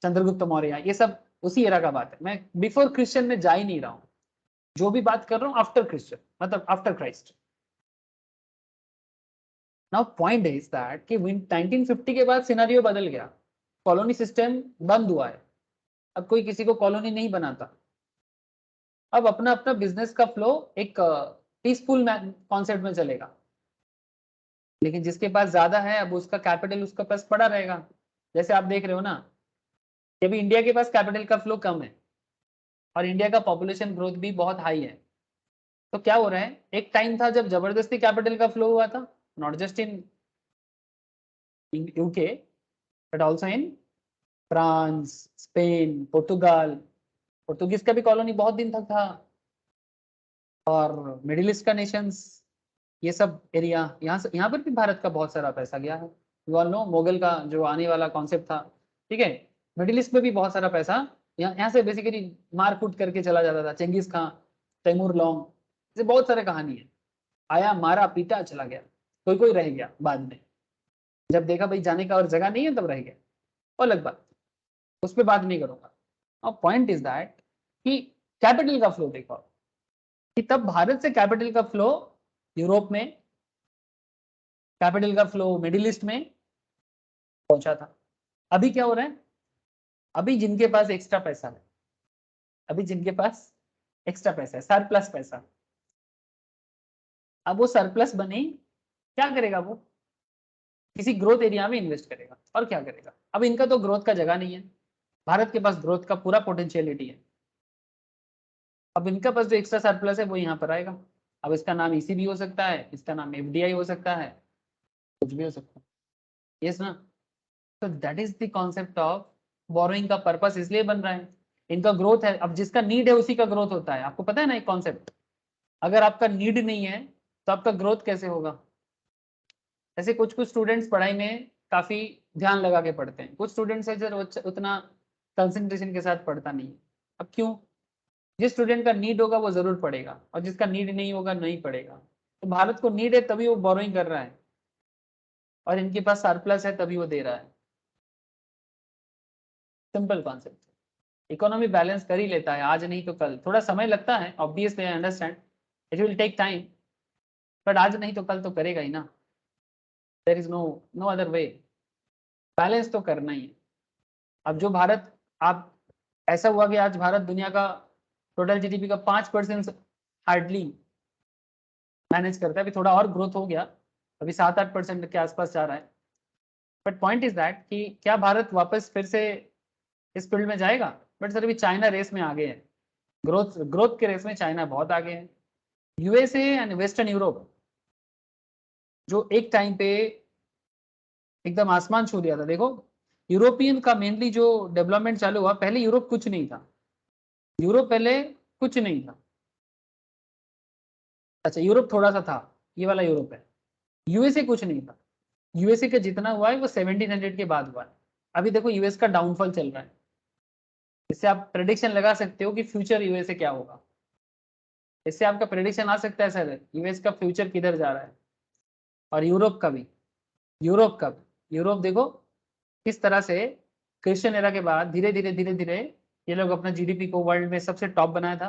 चंद्रगुप्त मौर्य, ये सब उसी एरा का बात है। मैं बिफोर क्रिश्चियन में जा ही नहीं रहा हूँ, जो भी बात कर रहा हूँ आफ्टर क्रिश्चियन, मतलब after Christ. Now point is that कि 1950 के बाद सिनेरियो बदल गया, कॉलोनी सिस्टम बंद हुआ है, अब कोई किसी को कॉलोनी नहीं बनाता, अब अपना अपना बिजनेस का फ्लो एक पीसफुल कॉन्सेप्ट में चलेगा। लेकिन जिसके पास ज्यादा है अब उसका कैपिटल उसका पास पड़ा रहेगा। जैसे आप देख रहे हो ना कि अभी इंडिया के पास कैपिटल का फ्लो कम है और इंडिया का पॉपुलेशन ग्रोथ भी बहुत हाई है। तो क्या हो रहा है, एक टाइम था जब जबरदस्ती कैपिटल का फ्लो हुआ था, not just in UK but also in France, Spain, Portugal, Portuguese का भी कॉलोनी बहुत दिन तक था, और मिडिल ईस्ट का नेशंस, ये सब एरिया, यहाँ पर भी भारत का बहुत सारा पैसा गया है। यू ऑल नो मोगल का जो आने वाला कॉन्सेप्ट था, ठीक है, मिडिल ईस्ट में भी बहुत सारा पैसा यहाँ से बेसिकली मार कूट करके चला जाता था। चेंगिस खां, तैमूर लॉन्ग, ऐसे बहुत सारे कहानी है, आया मारा पीटा चला गया, कोई कोई रह गया बाद में, जब देखा भाई जाने का और जगह नहीं है तब रह गया, वो अलग बात, उस पर बात नहीं करूंगा। और पॉइंट इज दैट कि कैपिटल का फ्लो देखो, कि तब भारत से कैपिटल का फ्लो यूरोप में, कैपिटल का फ्लो मिडिल ईस्ट में पहुंचा था। अभी क्या हो रहा है, अभी जिनके पास एक्स्ट्रा पैसा है, अभी जिनके पास एक्स्ट्रा पैसा है, सरप्लस पैसा, अब वो सरप्लस बने क्या करेगा, वो किसी ग्रोथ एरिया में इन्वेस्ट करेगा, और क्या करेगा। अब इनका तो ग्रोथ का जगह नहीं है, भारत के पास ग्रोथ का पूरा पोटेंशियलिटी है, अब इनका पास जो एक्स्ट्रा सरप्लस है वो यहाँ पर आएगा। अब इसका नाम ईसीबी हो सकता है, इसका नाम एफडीआई हो सकता है, कुछ भी हो सकता है, यस ना। तो that is the concept of borrowing का पर्पस इसलिए बन रहा है, इनका ग्रोथ है, अब जिसका नीड है उसी का ग्रोथ होता है, आपको पता है ना एक कॉन्सेप्ट। अगर आपका नीड नहीं है तो आपका ग्रोथ कैसे होगा। ऐसे कुछ कुछ स्टूडेंट्स पढ़ाई में काफी ध्यान लगा के पढ़ते हैं, कुछ स्टूडेंट्स है जो उतना कंसंट्रेशन के साथ पढ़ता नहीं है। अब क्यों, जिस स्टूडेंट का नीड होगा वो जरूर पढ़ेगा, और जिसका नीड नहीं होगा नहीं पढ़ेगा। तो भारत को नीड है तभी वो बोरोइंग कर रहा है, और इनके पास सरप्लस है तभी वो दे रहा है। सिंपल कॉन्सेप्ट, इकोनॉमी बैलेंस कर ही लेता है, आज नहीं तो कल, थोड़ा समय लगता है obviously, I understand, it will take time, but आज नहीं तो कल तो करेगा ही ना, there is no no other way, balance तो करना ही है। अब जो भारत, आप ऐसा हुआ कि आज भारत दुनिया का टोटल जीडीपी का 5% हार्डली मैनेज करता है, अभी थोड़ा और ग्रोथ हो गया, अभी 7-8% के आसपास जा रहा है। बट पॉइंट इज दैट कि क्या भारत वापस फिर से इस फील्ड में जाएगा। बट सर अभी चाइना रेस में आगे है, ग्रोथ ग्रोथ के रेस में चाइना बहुत आगे है। यूएसए एंड वेस्टर्न यूरोप जो एक टाइम पे एकदम आसमान छू दिया था, देखो यूरोपियन का मेनली जो डेवलपमेंट चालू हुआ, पहले यूरोप कुछ नहीं था, यूरोप पहले कुछ नहीं था, अच्छा यूरोप थोड़ा सा था, ये वाला यूरोप है, यूएसए कुछ नहीं था। यूएसए का जितना हुआ है वो 1700 के बाद हुआ है। अभी देखो यूएस का डाउनफॉल चल रहा है, इससे आप प्रेडिक्शन लगा सकते हो कि फ्यूचर यूएसए क्या होगा, इससे आपका प्रेडिक्शन आ सकता है सर यूएस का फ्यूचर किधर जा रहा है। और यूरोप का भी, यूरोप का भी, यूरोप देखो किस तरह से क्रिश्चियन एरा के बाद धीरे धीरे धीरे धीरे ये लोग अपना जीडीपी को वर्ल्ड में सबसे टॉप बनाया था,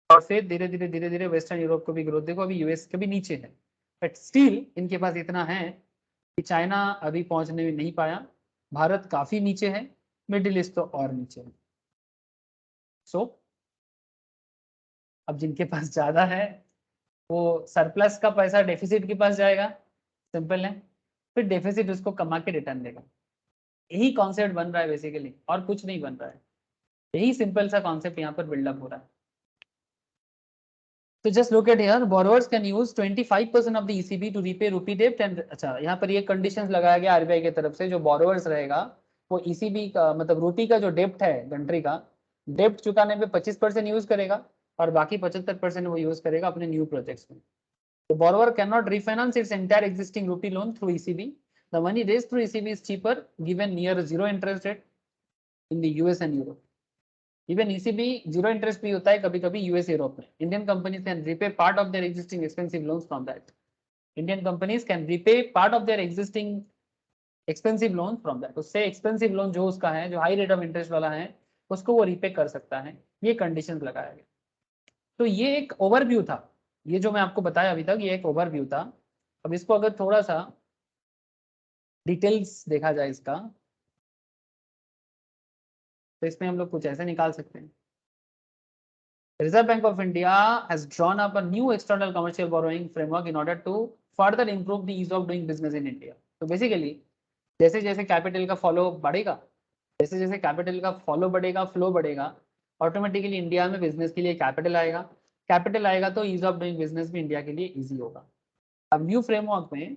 और फिर धीरे धीरे धीरे धीरे वेस्टर्न यूरोप को भी ग्रोथ, देखो अभी यूएस के भी नीचे है, बट स्टिल इनके पास इतना है कि चाइना अभी पहुंचने में नहीं पाया, भारत काफी नीचे है, मिडिल ईस्ट तो और नीचे है। सो अब जिनके पास ज्यादा है वो सरप्लस का पैसा डेफिसिट के पास जाएगा, सिंपल है, फिर डेफिसिट उसको कमा के रिटर्न देगा। यही कॉन्सेप्ट बन रहा है बेसिकली, और कुछ नहीं बन रहा है, यही सिंपल सा कॉन्सेप्ट यहाँ पर बिल्डअप हो रहा है। तो just look at here, borrowers can use 25% of the ECB to repay rupee डेप्ट एंड, अच्छा यहाँ पर ये कंडीशंस लगाया गया आरबीआई की तरफ से, जो बोरोवर्स रहेगा वो ईसीबी का मतलब रूपी का जो डेप्ट है कंट्री का, डेप्ट चुकाने पे 25% यूज करेगा और बाकी 75% वो यूज करेगा अपने न्यू प्रोजेक्ट्स में। The borrower cannot refinance its entire existing rupee loan through ECB. The money raised through ECB is cheaper, given near zero interest rate in the US and Europe. Even ECB zero interest भी होता है कभी कभी US Europe में. Indian companies can repay part of their existing expensive loans from that. Indian companies can repay part of their existing expensive loans from that. उससे expensive loan जो उसका है, जो high rate of interest वाला है, उसको वो repay कर सकता है. ये conditions लगाया गया. तो ये एक ओवरव्यू था, ये जो मैं आपको बताया अभी तक, ये एक ओवरव्यू था. अब इसको अगर थोड़ा सा डिटेल्स देखा जाए इसका, तो इसमें हम लोग कुछ ऐसे निकाल सकते हैं. Reserve Bank of India has drawn up a new external commercial borrowing framework in order to further improve the ease of doing business in India. तो बेसिकली जैसे जैसे कैपिटल का फॉलो बढ़ेगा, जैसे जैसे कैपिटल का फॉलो बढ़ेगा, फ्लो बढ़ेगा, ऑटोमेटिकली इंडिया में बिजनेस के लिए कैपिटल आएगा. कैपिटल आएगा तो ईज ऑफ डूइंग बिजनेस भी इंडिया के लिए ईजी होगा. अब न्यू फ्रेमवर्क में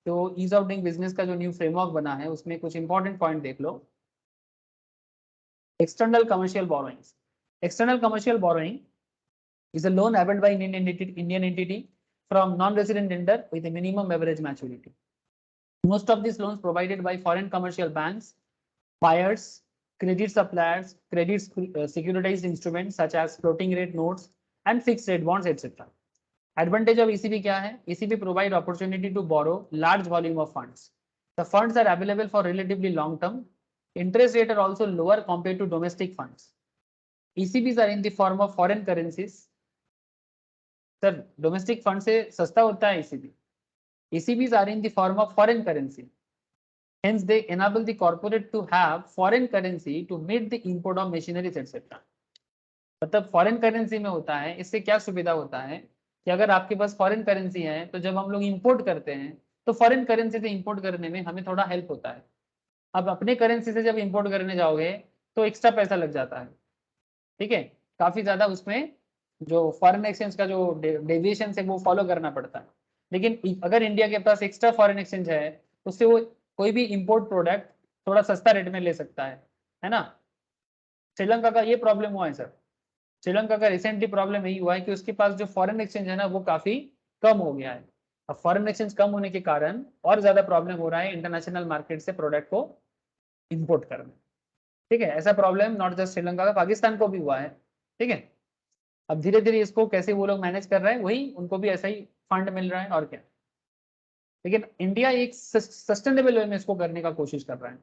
जो ईज ऑफ डूइंग बिजनेस का जो न्यू फ्रेमवर्क बना है, उसमें कुछ इंपॉर्टेंट पॉइंट देख लो. External commercial borrowings. External commercial borrowing is a loan availed by Indian entity from non-resident lender with a minimum average maturity. Most of these loans provided by foreign commercial banks, buyers, credit suppliers, credit securitized instruments such as floating rate notes and fixed rate bonds, etc. Advantage of ECB क्या है? ECB provide opportunity to borrow large volume of funds. The funds are available for relatively long term. Interest rate are also lower compared to domestic funds. ECBs are in the form of foreign currencies. Sir domestic fund से सस्ता होता है ECB. ECBs are in the form of foreign currency. Hence they enable the corporate to have foreign currency to meet the import of machineries etc. मतलब foreign currency में होता है. इससे क्या सुविधा होता है कि अगर आपके पास फॉरेन करेंसी है तो जब हम लोग इंपोर्ट करते हैं तो फॉरेन करेंसी से इंपोर्ट करने में हमें थोड़ा हेल्प होता है. अब अपने करेंसी से जब इंपोर्ट करने जाओगे तो एक्स्ट्रा पैसा लग जाता है. ठीक है, काफी ज्यादा उसमें जो फॉरेन एक्सचेंज का जो डेविएशन है वो फॉलो करना पड़ता है. लेकिन अगर इंडिया के पास एक्स्ट्रा फॉरेन एक्सचेंज है, उससे वो कोई भी इंपोर्ट प्रोडक्ट थोड़ा सस्ता रेट में ले सकता है ना. श्रीलंका का ये प्रॉब्लम हुआ है सर. श्रीलंका का रिसेंटली प्रॉब्लम यही हुआ है कि उसके पास जो फॉरेन एक्सचेंज है ना वो काफी कम हो गया है. अब फॉरेन एक्सचेंज कम होने के कारण और ज्यादा प्रॉब्लम हो रहा है इंटरनेशनल मार्केट से प्रोडक्ट को इंपोर्ट करने. ठीक है, ऐसा प्रॉब्लम नॉट जस्ट श्रीलंका का, पाकिस्तान को भी हुआ है. ठीक है, अब धीरे धीरे इसको कैसे वो लोग मैनेज कर रहे हैं, वही उनको भी ऐसा ही फंड मिल रहा है और क्या. लेकिन इंडिया एक सस्टेनेबल वे में इसको करने का कोशिश कर रहा है.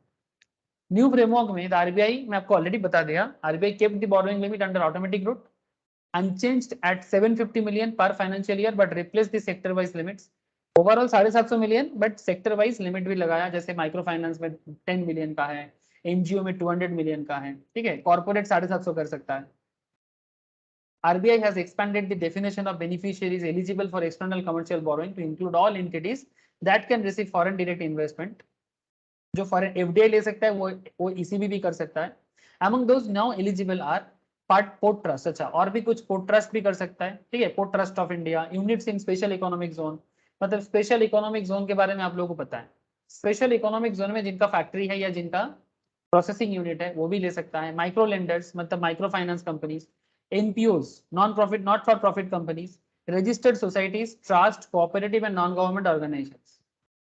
न्यू फ्रेमवर्क में आरबीआई, मैं आपको ऑलरेडी बता दिया, RBI kept the borrowing limit under automatic route unchanged at 750 million पर financial year but replace the sector wise limits. Overall 750 million but sector wise limit भी लगाया, जैसे माइक्रो फाइनेंस में 10 million का है, एनजीओ में 200 million का है. ठीक है, कॉर्पोरेट 750 कर सकता है. RBI has expanded the definition of beneficiaries eligible for external commercial borrowing to include all entities that can receive foreign direct investment. जो फॉरेन एफडीआई ले सकता है वो ECB भी कर सकता है. Among those now eligible are port trust. अच्छा, और भी कुछ पोर्ट ट्रस्ट भी कर सकता है. ठीक है, port trust of India, units in special economic zone. मतलब स्पेशल इकोनॉमिक जोन के बारे में आप लोगों को पता है. स्पेशल इकोनॉमिक जोन में जिनका फैक्ट्री है या जिनका प्रोसेसिंग यूनिट है वो भी ले सकता है. माइक्रो लेंडर्स मतलब micro finance companies, NPOs, non-profit, not for profit companies, registered societies, trust, cooperative and non-government organizations,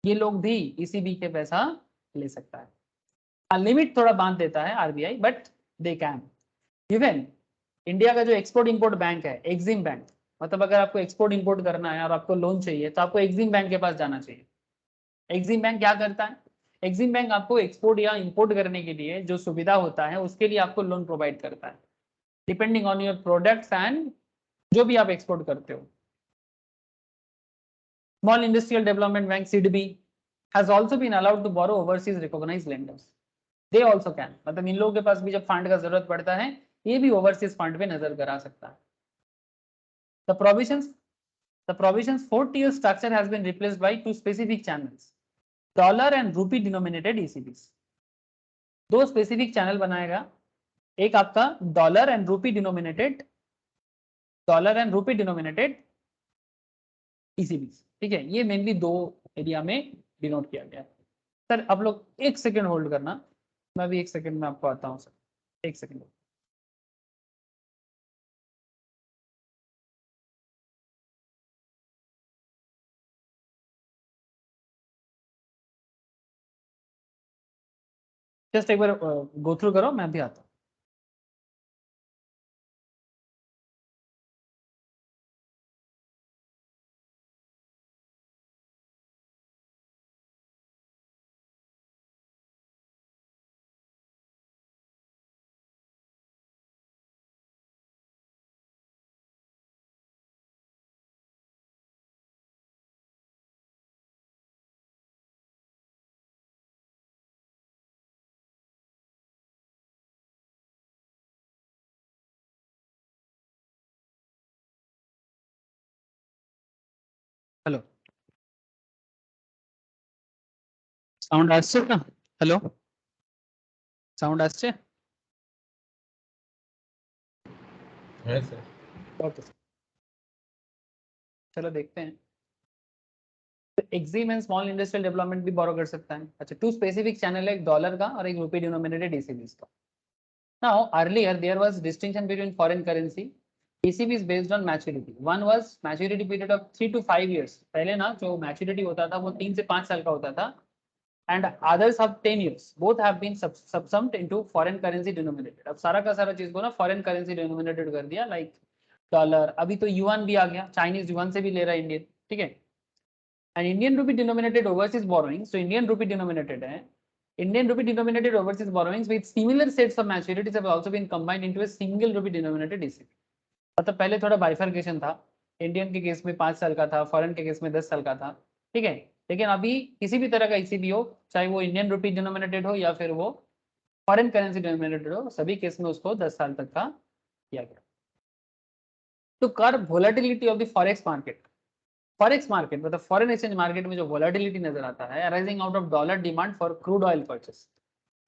ये लोग भी ECB के पैसा ले सकता है. लिमिट थोड़ा बांध देता है RBI but they can. Even India का जो एक्सपोर्ट इंपोर्ट बैंक है एक्सिम बैंक, मतलब अगर आपको एक्सपोर्ट इंपोर्ट करना है और आपको लोन चाहिए तो आपको एक्सिम बैंक के पास जाना चाहिए. एक्सिम बैंक क्या करता है? एक्सिम बैंक आपको एक्सपोर्ट या इंपोर्ट करने के लिए जो सुविधा होता है उसके लिए आपको लोन प्रोवाइड करता है, depending on your products and जो भी आप एक्सपोर्ट करते हो. Small industrial development bank SIDBI has also been allowed to borrow overseas recognized lenders. They also can. मतलब इन लोगों के पास भी जब फंड का जरूरत पड़ता है ये भी ओवरसीज फंड पे नजर करा सकता है. The provisions 4-tier structure has been replaced by 2 specific channels, dollar and rupee denominated ECBs. 2 specific channel बनाएगा एक आपका डॉलर एंड रूपी डिनोमिनेटेड ईसीबी, ठीक है। ये मेनली दो एरिया में डिनोट किया गया है। सर आप लोग एक सेकेंड होल्ड करना, मैं भी एक सेकेंड में आपको आता हूँ सर, एक सेकेंड। जस्ट एक बार गो थ्रू करो, मैं भी आता हूँ। হ্যালো, সাউন্ড আসছে না? হ্যালো, সাউন্ড আসছে? है सर। ओके, चलो देखते हैं। Exim and small industrial development भी बोरो कर सकता है। अच्छा, टू स्पेसिफिक चैनल है, एक डॉलर का और एक रुपी डिनोमिनेटेड ईसीबीज का। Now earlier there was distinction between foreign currency ECBs based on maturity. One was maturity period of 3 to 5 years. पहले ना जो मैच्योरिटी होता था वो 3 से 5 साल का होता था, and others have 10 years, both have been subsumed into foreign currency denominated। अब सारा का सारा चीज को ना फॉरेन करेंसी डिनोमिनेटेड कर दिया, लाइक डॉलर, अभी तो युआन भी आ गया, चाइनीज युआन से भी ले रहा है इंडियन, ठीक है। And Indian rupee denominated overseas borrowings, तो इंडियन रूपी डिनोमिनेटेड है, Indian rupee denominated overseas borrowings with similar sets of maturities have also been combined into a single rupee denominated ECB. मतलब पहले थोड़ा बाइफर्केशन था, Indian के case में 5 साल का था, फॉरेन के केस में 10 साल का था, ठीक है। लेकिन अभी किसी भी तरह का ईसीबी हो, चाहे वो इंडियन रूपी डिनोमिनेटेड हो या फिर वो फॉरेन करेंसी डिनोमिनेटेड हो, सभी केस में उसको 10 साल तक का किया गया। तो curve volatility of the forex market मतलब फॉरेन एक्सचेंज मार्केट में जो वोलेटिलिटी नजर आता है, arising out of dollar demand for crude oil purchase.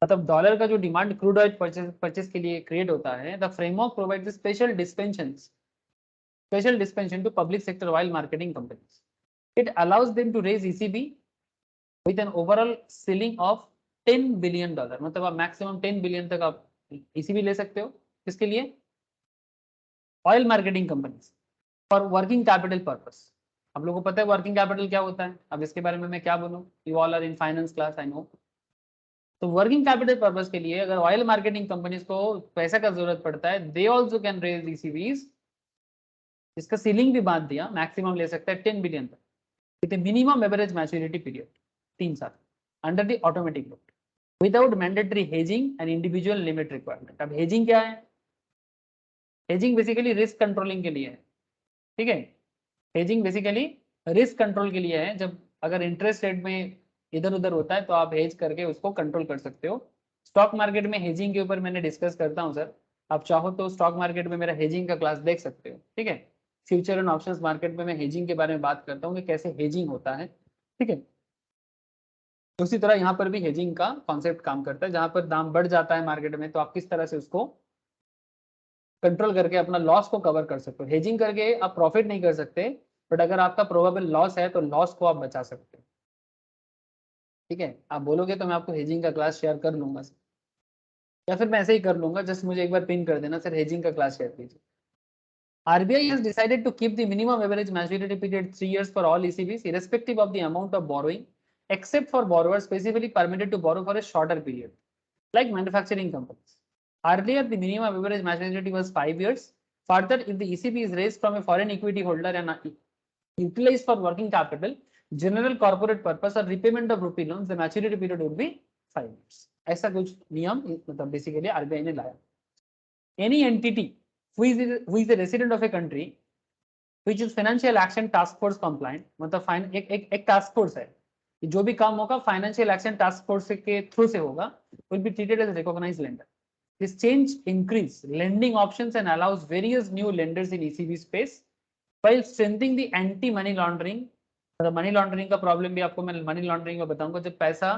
मतलब डॉलर का जो डिमांड क्रूड ऑयल परचेस के लिए क्रिएट होता है, the framework provides special dispensation to public sector oil marketing companies. It allows them to raise ECB with an overall ceiling of $10 billion। मतलब आप maximum 10 billion तक आप ECB ले सकते हो। किसके लिए? Oil marketing companies, for working capital purpose. आप लोगों को पता है वर्किंग कैपिटल क्या होता है, अब इसके बारे में मैं क्या बोलूं, you all are in finance class, I know. तो वर्किंग कैपिटल पर्पस के लिए अगर ऑयल मार्केटिंग कंपनीज को पैसा का जरूरत पड़ता है, they also can raise ECBs। इसका सीलिंग भी बांध दिया, मैक्सिमम ले सकता है 10 बिलियन तक, with minimum average maturity period 3 साल, under the automatic route, without mandatory hedging and individual limit requirement. अब हेजिंग क्या है? हेजिंग बेसिकली रिस्क कंट्रोलिंग के लिए है, ठीक है। हेजिंग बेसिकली रिस्क कंट्रोल के लिए है। जब अगर इंटरेस्ट रेट में इधर उधर होता है तो आप हेज करके उसको कंट्रोल कर सकते हो। स्टॉक मार्केट में हेजिंग के ऊपर मैंने डिस्कस करता हूँ सर, आप चाहो तो स्टॉक मार्केट में मेरा हेजिंग का क्लास देख सकते हो, ठीक है। फ्यूचर एंड ऑप्शंस मार्केट में मैं हेजिंग के बारे में बात करता हूँ कि कैसे हेजिंग होता है, ठीक है। उसी तरह यहाँ पर भी हेजिंग का कॉन्सेप्ट काम करता है, जहां पर दाम बढ़ जाता है मार्केट में तो आप किस तरह से उसको कंट्रोल करके अपना लॉस को कवर कर सकते हो। हेजिंग करके आप प्रॉफिट नहीं कर सकते, बट अगर आपका प्रोबेबल लॉस है तो लॉस को आप बचा सकते हो, ठीक है। आप बोलोगे तो मैं आपको हेजिंग का क्लास शेयर कर लूंगा सर, या फिर मैं ऐसे ही कर लूंगा, जस्ट मुझे एक बार पिन कर देना सर, हेजिंग का क्लास शेयर कीजिए। RBI has decided to keep the minimum average maturity period 3 years for all ECBs, irrespective of the amount of borrowing, except for borrowers specifically permitted to borrow for a shorter period, like manufacturing companies. Earlier, the minimum average maturity was 5 years. Further, if the ECB is raised from a foreign equity holder and utilized for working capital, general corporate purpose or repayment of rupee loans, the maturity period would be 5 years. ऐसा कुछ नियम मतलब basically RBI ने लाया। Any entity who is a resident of a country which is financial action task force compliant, मतलब एक task force है, जो भी काम होगा फाइनेंशियल एक्शन टास्क फोर्स के थ्रू से होगा, will be treated as a recognized lender. This change increase lending options and allows various new lenders in ECB space while strengthening the anti money laundering। मतलब money laundering का problem भी आपको मैं money laundering में बताऊंगा, जब पैसा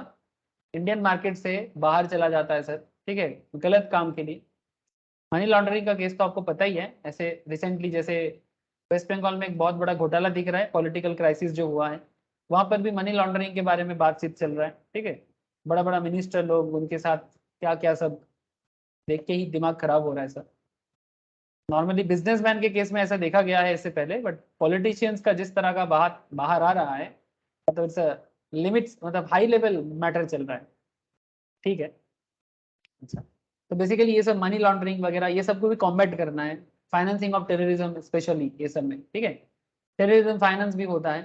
Indian market से बाहर चला जाता है सर, ठीक है, गलत काम के लिए, मनी लॉन्ड्रिंग का केस तो आपको पता ही है। ऐसे रिसेंटली जैसे वेस्ट बंगाल में एक बहुत बड़ा घोटाला दिख रहा है, पॉलिटिकल क्राइसिस जो हुआ है, वहां पर भी मनी लॉन्ड्रिंग के बारे में बातचीत चल रहा है। ठीक है, बड़ा बड़ा मिनिस्टर लोग, उनके साथ क्या क्या सब देख के ही दिमाग खराब हो रहा है सर। नॉर्मली बिजनेसमैन के केस में ऐसा देखा गया है इससे पहले, बट पॉलिटिशियंस का जिस तरह का बाहर बाहर आ रहा है, मतलब इट्स लिमिट्स, मतलब हाई लेवल मैटर चल रहा है। ठीक है, अच्छा। तो बेसिकली ये सब मनी लॉन्ड्रिंग वगैरह ये सबको भी कॉम्बैट करना है, फाइनेंसिंग ऑफ टेररिज्म स्पेशली ये सब में। ठीक है, टेररिज्म फाइनेंस भी होता है,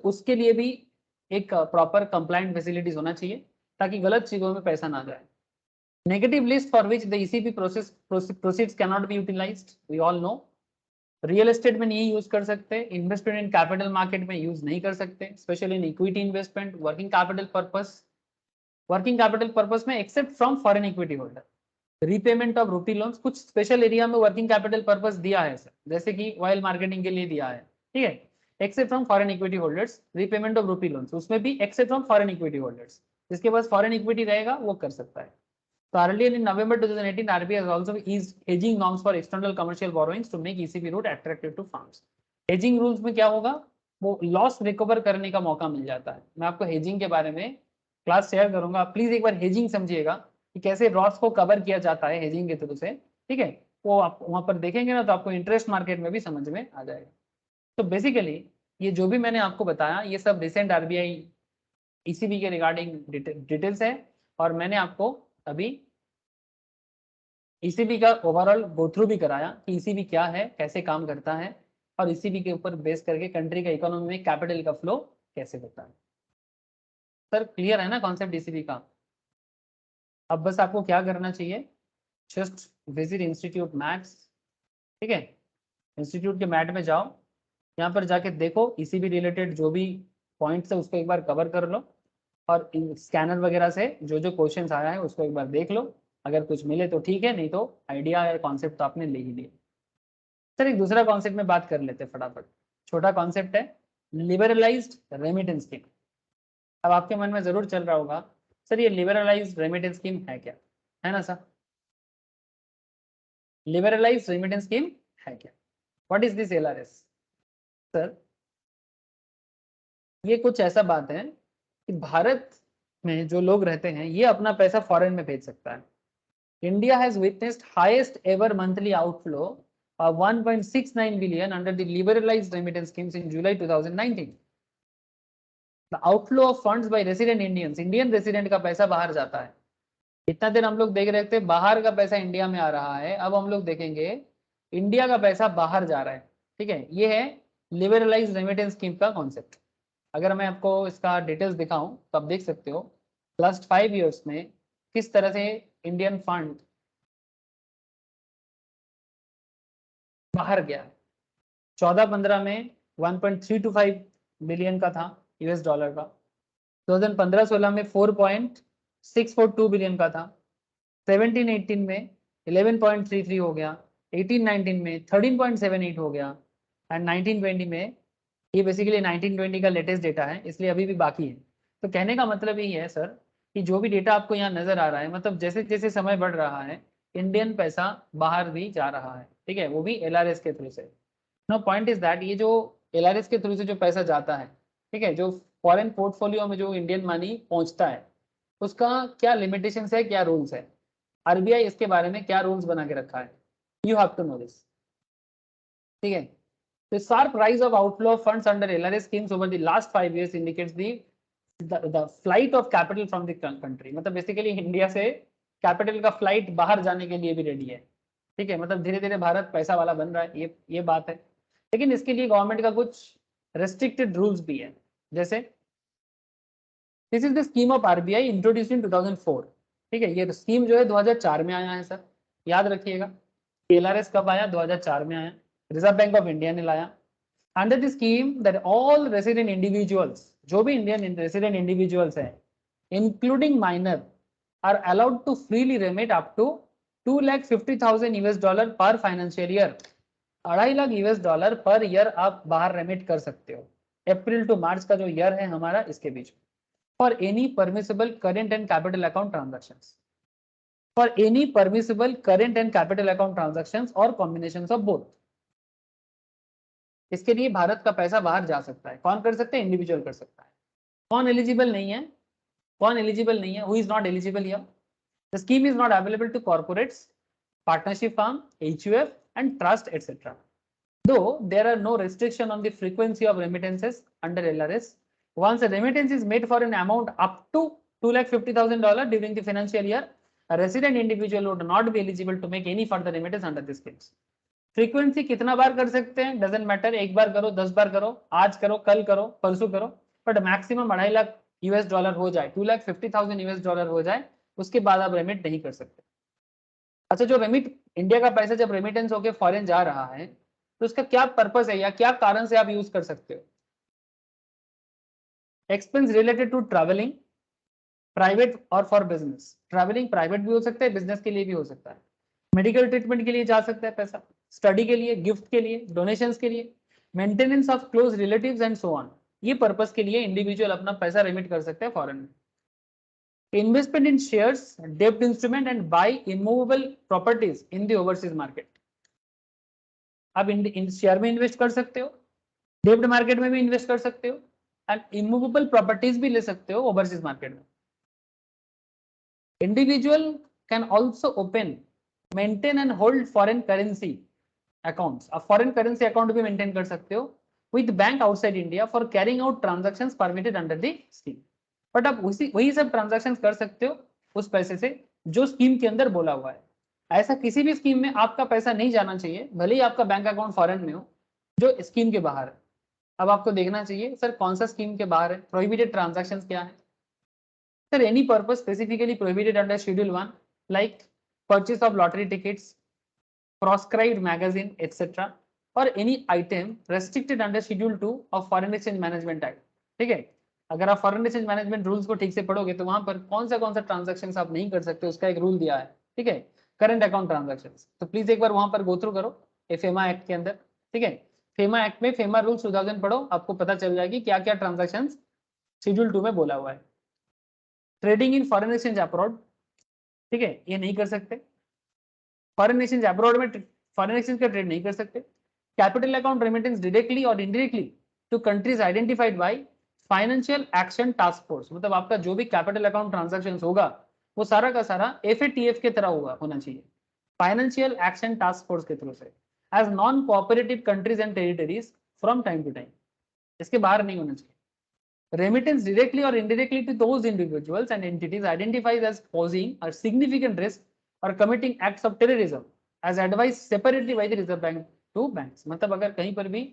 उसके लिए भी एक प्रॉपर कंप्लाइंट फैसिलिटीज होना चाहिए, ताकि गलत चीजों में पैसा ना जाए। Negative list for which the ECB proceeds can not be utilised, we all know. Real estate में नहीं यूज कर सकते, इन्वेस्टमेंट इन कैपिटल मार्केट में यूज नहीं कर सकते, specially in equity investment, working capital purpose, working capital purpose में except from foreign equity holder, repayment of rupee loans, कुछ स्पेशल एरिया में वर्किंग कैपिटल पर्पस दिया है सर, जैसे कि ऑयल मार्केटिंग के लिए दिया है। ठीक है, except from foreign equity holders, repayment of rupee loans, उसमें भी except from foreign equity holders, जिसके पास फॉरेन इक्विटी रहेगा वो कर सकता है। So earlier in November 2018, RBI has also eased hedging norms for external commercial borrowings to make ECB route attractive to firms. Hedging rules में क्या होगा, वो लॉस रिकवर करने का मौका मिल जाता है। मैं आपको हेजिंग के बारे में क्लास शेयर करूंगा, प्लीज एक बार हेजिंग समझिएगा कि कैसे लॉस को कवर किया जाता है हेजिंग के थ्रू से। ठीक है, वो आप वहां पर देखेंगे ना तो आपको इंटरेस्ट मार्केट में भी समझ में आ जाएगा। तो बेसिकली ये जो भी मैंने आपको बताया ये सब रिसेंट आरबीआई ईसीबी के रिगार्डिंग डिटेल्स है, और मैंने आपको अभी ईसीबी का ओवरऑल गो थ्रू भी कराया कि ईसीबी क्या है, कैसे काम करता है, और ईसीबी के ऊपर बेस करके कंट्री का इकोनॉमी में कैपिटल का फ्लो कैसे होता है। सर क्लियर है ना कॉन्सेप्ट ईसीबी का? अब बस आपको क्या करना चाहिए, जस्ट विजिट इंस्टीट्यूट मैथ्स। ठीक है, इंस्टीट्यूट के मैट में जाओ, यहाँ पर जाके देखो ईसीबी रिलेटेड जो भी पॉइंट्स है उसको एक बार कवर कर लो, और स्कैनर वगैरह से जो जो क्वेश्चन आया है उसको एक बार देख लो। अगर कुछ मिले तो ठीक है, नहीं तो आइडिया या कॉन्सेप्ट तो आपने ले ही लिया। सर एक दूसरा कॉन्सेप्ट में बात कर लेते हैं फटाफट, छोटा कॉन्सेप्ट है, लिबरलाइज्ड रेमिटेंस स्कीम। अब आपके मन में जरूर चल रहा होगा सर ये लिबरलाइज्ड रेमिटेंस स्कीम है क्या, है ना सर? लिबरलाइज्ड रेमिटेंस स्कीम है क्या? What is this LRS? Sir ये कुछ ऐसा बात है कि भारत में जो लोग रहते हैं ये अपना पैसा फॉरेन में भेज सकता है। India has witnessed highest ever monthly outflow of 1.69 billion under the liberalized remittance schemes in July 2019. The outflow of funds by resident Indians, Indian resident का पैसा बाहर जाता है। इतना देर हम लोग देख रहे थे बाहर का पैसा इंडिया में आ रहा है, अब हम लोग देखेंगे इंडिया का पैसा बाहर जा रहा है। ठीक है, ये है लिबरलाइज्ड रेमिटेंस स्कीम का कॉन्सेप्ट। अगर मैं आपको इसका डिटेल्स दिखाऊं तो आप देख सकते हो लास्ट 5 years में किस तरह से इंडियन फंड बाहर गया। 14-15 में 1.325 बिलियन का था यूएस डॉलर का, 2015-16 में 4.642 बिलियन का था, 17-18 में 11.33 हो गया, 18-19 में 13.78 हो गया, एंड 19-20 में, ये बेसिकली 19-20 का लेटेस्ट डेटा है इसलिए अभी भी बाकी है। तो कहने का मतलब यही है सर कि जो भी डेटा आपको यहाँ नजर आ रहा है, मतलब जैसे जैसे समय बढ़ रहा है इंडियन पैसा बाहर भी जा रहा है। ठीक है, वो भी एलआरएस के थ्रू से। नो पॉइंट इज दैट ये जो एलआरएस के थ्रू से जो पैसा जाता है, ठीक है, जो फॉरेन पोर्टफोलियो में जो इंडियन मनी पहुंचता है उसका क्या लिमिटेशन है, क्या रूल्स है, आरबीआई इसके बारे में क्या रूल्स बना के रखा है, you have to know this. ठीक है, the sharp rise of outflow of funds under LRS schemes over the last 5 years indicates the flight of capital from the country। मतलब बेसिकली इंडिया से कैपिटल का flight बाहर जाने के लिए भी रेडी है। ठीक है, मतलब धीरे धीरे भारत पैसा वाला बन रहा है, ये बात है। लेकिन इसके लिए गवर्नमेंट का कुछ रेस्ट्रिक्टेड रूल्स भी है, जैसे this is the scheme of RBI introduced in 2004। ठीक है, ये स्कीम जो है 2004 में आया है सर, याद रखिएगा। एलआरएस कब आया? 2004 में आया, रिजर्व बैंक ऑफ इंडिया ने लाया। Under the scheme that all resident individuals, जो भी इंडियन रेसिडेंट इंडिविजुअल्स हैं including minor, are allowed to freely remit up to $250,000 per financial year. $2.5 lakh per year आप बाहर रेमिट कर सकते हो, अप्रैल टू मार्च का जो ईयर है हमारा इसके बीच, for any permissible current and capital account transactions. for any permissible current and capital account transactions or combinations of both. इसके लिए भारत का पैसा बाहर जा सकता है। कौन कर सकते हैं? इंडिविजुअल कर सकता है। कौन एलिजिबल नहीं है? कौन एलिजिबल नहीं है? Who is not eligible here? The scheme is not available to corporates, partnership firm, HUF and trust etc. Though there are no restriction on the frequency of remittances under LRS, once a remittance is made for an amount up to $250,000 during the financial year, a resident individual would not be eligible to make any further remittance under this schemes. Frequency कितना बार कर सकते हैं? Doesn't matter, एक बार करो, 10 बार करो, आज करो, कल करो, परसों करो, बट मैक्सिमम $2.5 लाख हो जाए, $250,000 हो जाए, उसके बाद आप रेमिट नहीं कर सकते। अच्छा, जो रेमिट इंडिया का पैसा जब रेमिटेंस होके फॉरेन जा रहा है तो उसका क्या पर्पस है या क्या कारण से आप यूज कर सकते हो? Expense related to travelling, private और फॉर बिजनेस। ट्रैवलिंग प्राइवेट भी हो सकता है, बिजनेस के लिए भी हो सकता है। मेडिकल ट्रीटमेंट के लिए जा सकता है पैसा, स्टडी के लिए, गिफ्ट के लिए, डोनेशंस के लिए, maintenance of close relatives and so on. ये पर्पस के लिए इंडिविजुअल अपना पैसा रेमिट कर सकते हैं फॉरेन में। Investment in shares, debt instrument and buy immovable properties in the overseas market. आप इन शेयर में इन्वेस्ट कर सकते हो, डेब्ट मार्केट में भी इन्वेस्ट कर सकते हो एंड इमूवेबल प्रॉपर्टीज भी ले सकते हो ओवरसीज मार्केट में। Individual can also open, maintain and hold foreign currency accounts. आप फॉरेन करेंसी अकाउंट भी मेंटेन कर सकते हो with bank outside India for carrying out transactions permitted under the scheme. But आप वही सब ट्रांजैक्शंस कर सकते हो उस पैसे से जो स्कीम के अंदर बोला हुआ है। ऐसा किसी भी स्कीम में आपका पैसा नहीं जाना चाहिए, भले ही आपका बैंक अकाउंट फॉरेन में हो, जो स्कीम के बाहर है। अब आपको देखना चाहिए सर कौन सा स्कीम के बाहर है, प्रोहिबिटेड ट्रांजैक्शंस क्या है sir? Any purpose specifically prohibited under schedule 1 like purchase of lottery tickets, proscribed magazine etcetera, और any item restricted under schedule 2 of foreign exchange management act. ठीक है, अगर आप फॉरेन एक्सचेंज मैनेजमेंट रूल्स को ठीक से पढ़ोगे तो वहां पर कौन सा ट्रांजैक्शंस आप नहीं कर सकते उसका एक रूल दिया है। ठीक है, करंट अकाउंट ट्रांजैक्शंस, तो प्लीज एक बार वहां पर गो थ्रू करो फेमा एक्ट के अंदर। ठीक है, फेमा एक्ट में फेमा रूल्स 2000 पढ़ो, आपको पता चल जाएगी क्या क्या ट्रांजैक्शंस शेड्यूल 2 में बोला हुआ है। Trading in foreign exchange abroad, ठीक है, ये नहीं कर सकते। फॉरेन एक्सचेंज अब्रॉड में फॉरेन एक्सचेंज का ट्रेड नहीं कर सकते। कैपिटल अकाउंट रेमिटेंस डायरेक्टली और indirectly to countries identified by financial action task force, मतलब आपका जो भी कैपिटल अकाउंट ट्रांजैक्शन होगा वो सारा का सारा FATF के तरह होना चाहिए, फाइनेंशियल एक्शन टास्क फोर्स के थ्रू से, as non cooperative countries and territories from time to time, इसके बाहर नहीं होना चाहिए। रेमिटेंस डायरेक्टली और indirectly to those individuals and entities identified as posing a significant risk और committing acts of terrorism as advised separately by the Reserve Bank to banks. मतलब अगर कहीं पर भी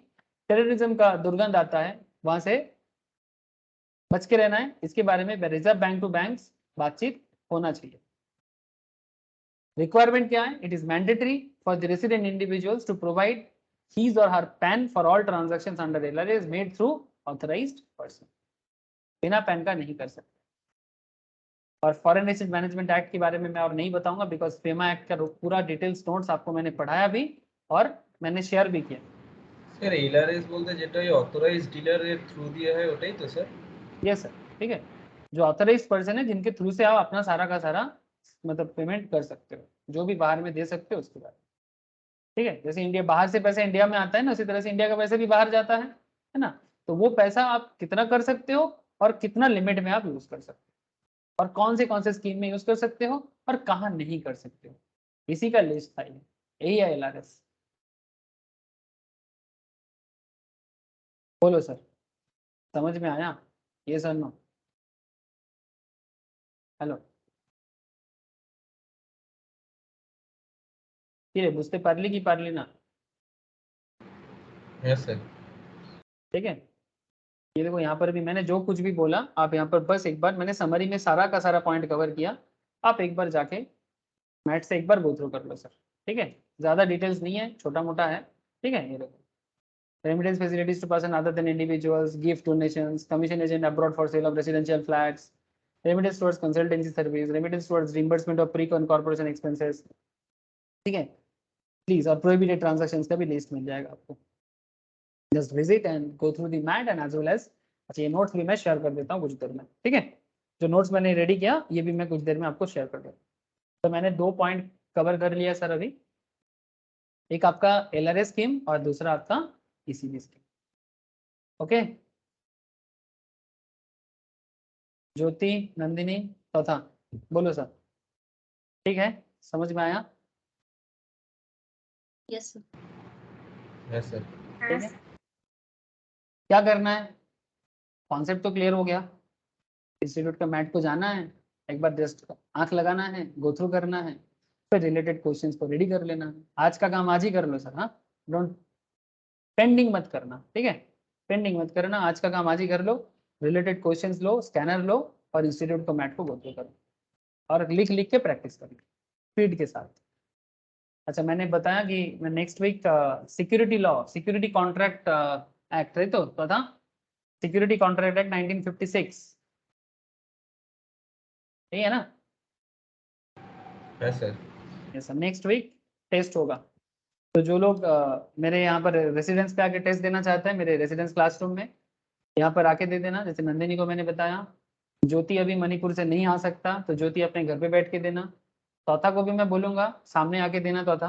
टेररिज्म का दुर्गंध आता है वहां से बच के रहना है, इसके बारे में रिजर्व बैंक टू बैंक्स बातचीत होना चाहिए। रिक्वायरमेंट क्या है? It is mandatory for the resident individuals to provide his or her PAN for all transactions under LRA is made through authorized person। बिना पैन का नहीं कर सकते। और फॉरेन एक्सचेंज मैनेजमेंट एक्ट के बारे में मैं और नहीं बताऊंगा बिकॉज फेमा एक्ट का पूरा डिटेल्स नोट्स आपको मैंने पढ़ाया भी और मैंने शेयर भी किया। স্যার এলআরএস বলতে যেটা এই অথরাইজড ডিলারের থ্রু দিয়ে হয় ওটাই তো স্যার? यस सर, ठीक है, जो ऑथराइज पर्सन है जिनके थ्रू से आप अपना सारा का सारा मतलब पेमेंट कर सकते हो, जो भी बाहर में दे सकते हो उसके बाद। ठीक है, जैसे इंडिया बाहर से पैसा इंडिया में आता है ना, उसी तरह से इंडिया का पैसा भी बाहर जाता है ना, तो वो पैसा आप कितना कर सकते हो और कितना लिमिट में आप यूज कर सकते हो और कौन से स्कीम में यूज कर सकते हो और कहाँ नहीं कर सकते हो, इसी का लिस्ट था ये, यही है LRS। बोलो सर, समझ में आया? ये सर नो, हेलो, ठीक है, बुझते पारली की पारली ना? Yes sir. ठीक है, ये देखो यहाँ पर भी मैंने जो कुछ भी बोला आप यहाँ पर बस एक बार मैंने समरी में सारा का सारा पॉइंट कवर किया, आप एक बार जाके मैट से एक बार गो थ्रू कर लो सर। ठीक है, ज्यादा डिटेल्स नहीं है, छोटा मोटा है। ठीक है, ये देखो remittance facilities to person other than individuals, gift donations, commission agent abroad for sale of residential flats, remittance towards consultancy service, remittance towards reimbursement of pre corporation expenses. ठीक है, प्लीज, और प्रोहिबिटेड ट्रांजैक्शंस का भी list मिल जाएगा आपको, just visit and go through the mat and as well as. अच्छा, ये नोट्स भी मैं शेयर कर देता हूँ कुछ देर में। ठीक है, जो नोट्स मैंने रेडी किया ये भी मैं कुछ देर में आपको शेयर कर दूँ। तो मैंने 2 पॉइंट कवर कर लिया सर अभी, एक आपका LRA स्कीम और दूसरा आपका ECB स्कीम। ओके, ज्योति, नंदिनी, चौथा, बोलो सर। ठीक है, समझ में आया? Yes sir. Yes sir. ठीक है, क्या करना है, कॉन्सेप्ट तो क्लियर हो गया, इंस्टीट्यूट का मैट को जाना है, एक बार जस्ट आंख लगाना है, गो थ्रू करना है, फिर रिलेटेड क्वेश्चंस को रेडी कर लेना है। आज का काम आज ही कर लो सर, हाँ, डोंट पेंडिंग मत करना, ठीक है, पेंडिंग मत करना, आज का काम आज ही कर लो, रिलेटेड क्वेश्चंस लो, स्कैनर लो और इंस्टीट्यूट को मैट को गो थ्रू करो और लिख लिख के प्रैक्टिस करो स्पीड के साथ। अच्छा, मैंने बताया कि मैं next week security law, security contract act है तो था, सिक्योरिटी कॉन्ट्रैक्ट एक्ट 1956, यही है ना? Yes sir. Yes sir, next week test होगा, तो जो लोग मेरे यहाँ पर रेसिडेंस पे आके टेस्ट देना चाहते हैं, मेरे रेसिडेंस क्लासरूम में यहाँ पर आके दे देना। जैसे नंदिनी को मैंने बताया, ज्योति अभी मणिपुर से नहीं आ सकता तो ज्योति अपने घर पे बैठ के देना, चौथा को भी मैं बोलूँगा सामने आके देना चौथा,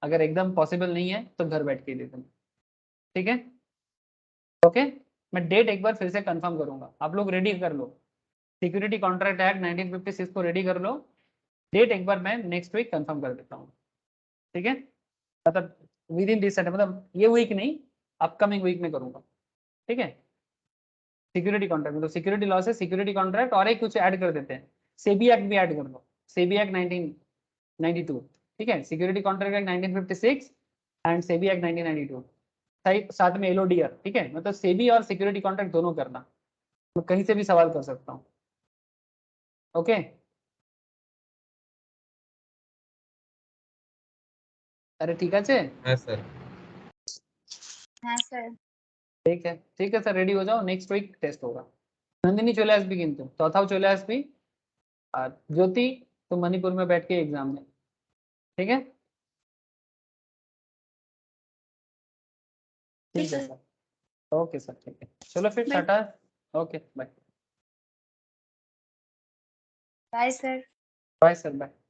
अगर एकदम पॉसिबल नहीं है तो घर बैठ के दे देना, ठीक है? ओके, मैं डेट एक बार फिर से कंफर्म करूंगा, आप लोग रेडी कर लो, सिक्योरिटी कॉन्ट्रैक्ट एक्ट 1956 को रेडी कर लो, डेट एक बार मैं नेक्स्ट वीक कंफर्म कर देता हूँ, ठीक है? मतलब विद इन दिस, मतलब ये वीक नहीं, अपकमिंग वीक में करूंगा, ठीक है? सिक्योरिटी कॉन्ट्रैक्ट मतलब सिक्योरिटी लॉ से सिक्योरिटी कॉन्ट्रैक्ट और एक कुछ ऐड कर देते हैं, सेबी एक्ट भी ऐड कर लो, सेबी एक्ट 1992, ठीक है, security contract act 1956 and SEBI act 1992, साथ में LODR, ठीक है, मतलब सेबी और सिक्योरिटी कॉन्ट्रैक्ट दोनों करना, मैं कहीं से भी सवाल कर सकता हूँ। ओके, अरे ठीक है, यस सर। हाँ सर। ठीक है सर, रेडी हो जाओ, नेक्स्ट वीक टेस्ट होगा। नंदिनी चले आसबी किंतु चौथा चले आसबी, ज्योति तो मणिपुर में बैठ के एग्जाम में, ठीक है? ठीक है सर, ओके सर, ठीक है, चलो फिर Bye. Tata, okay bye. Bye sir. Bye sir, bye.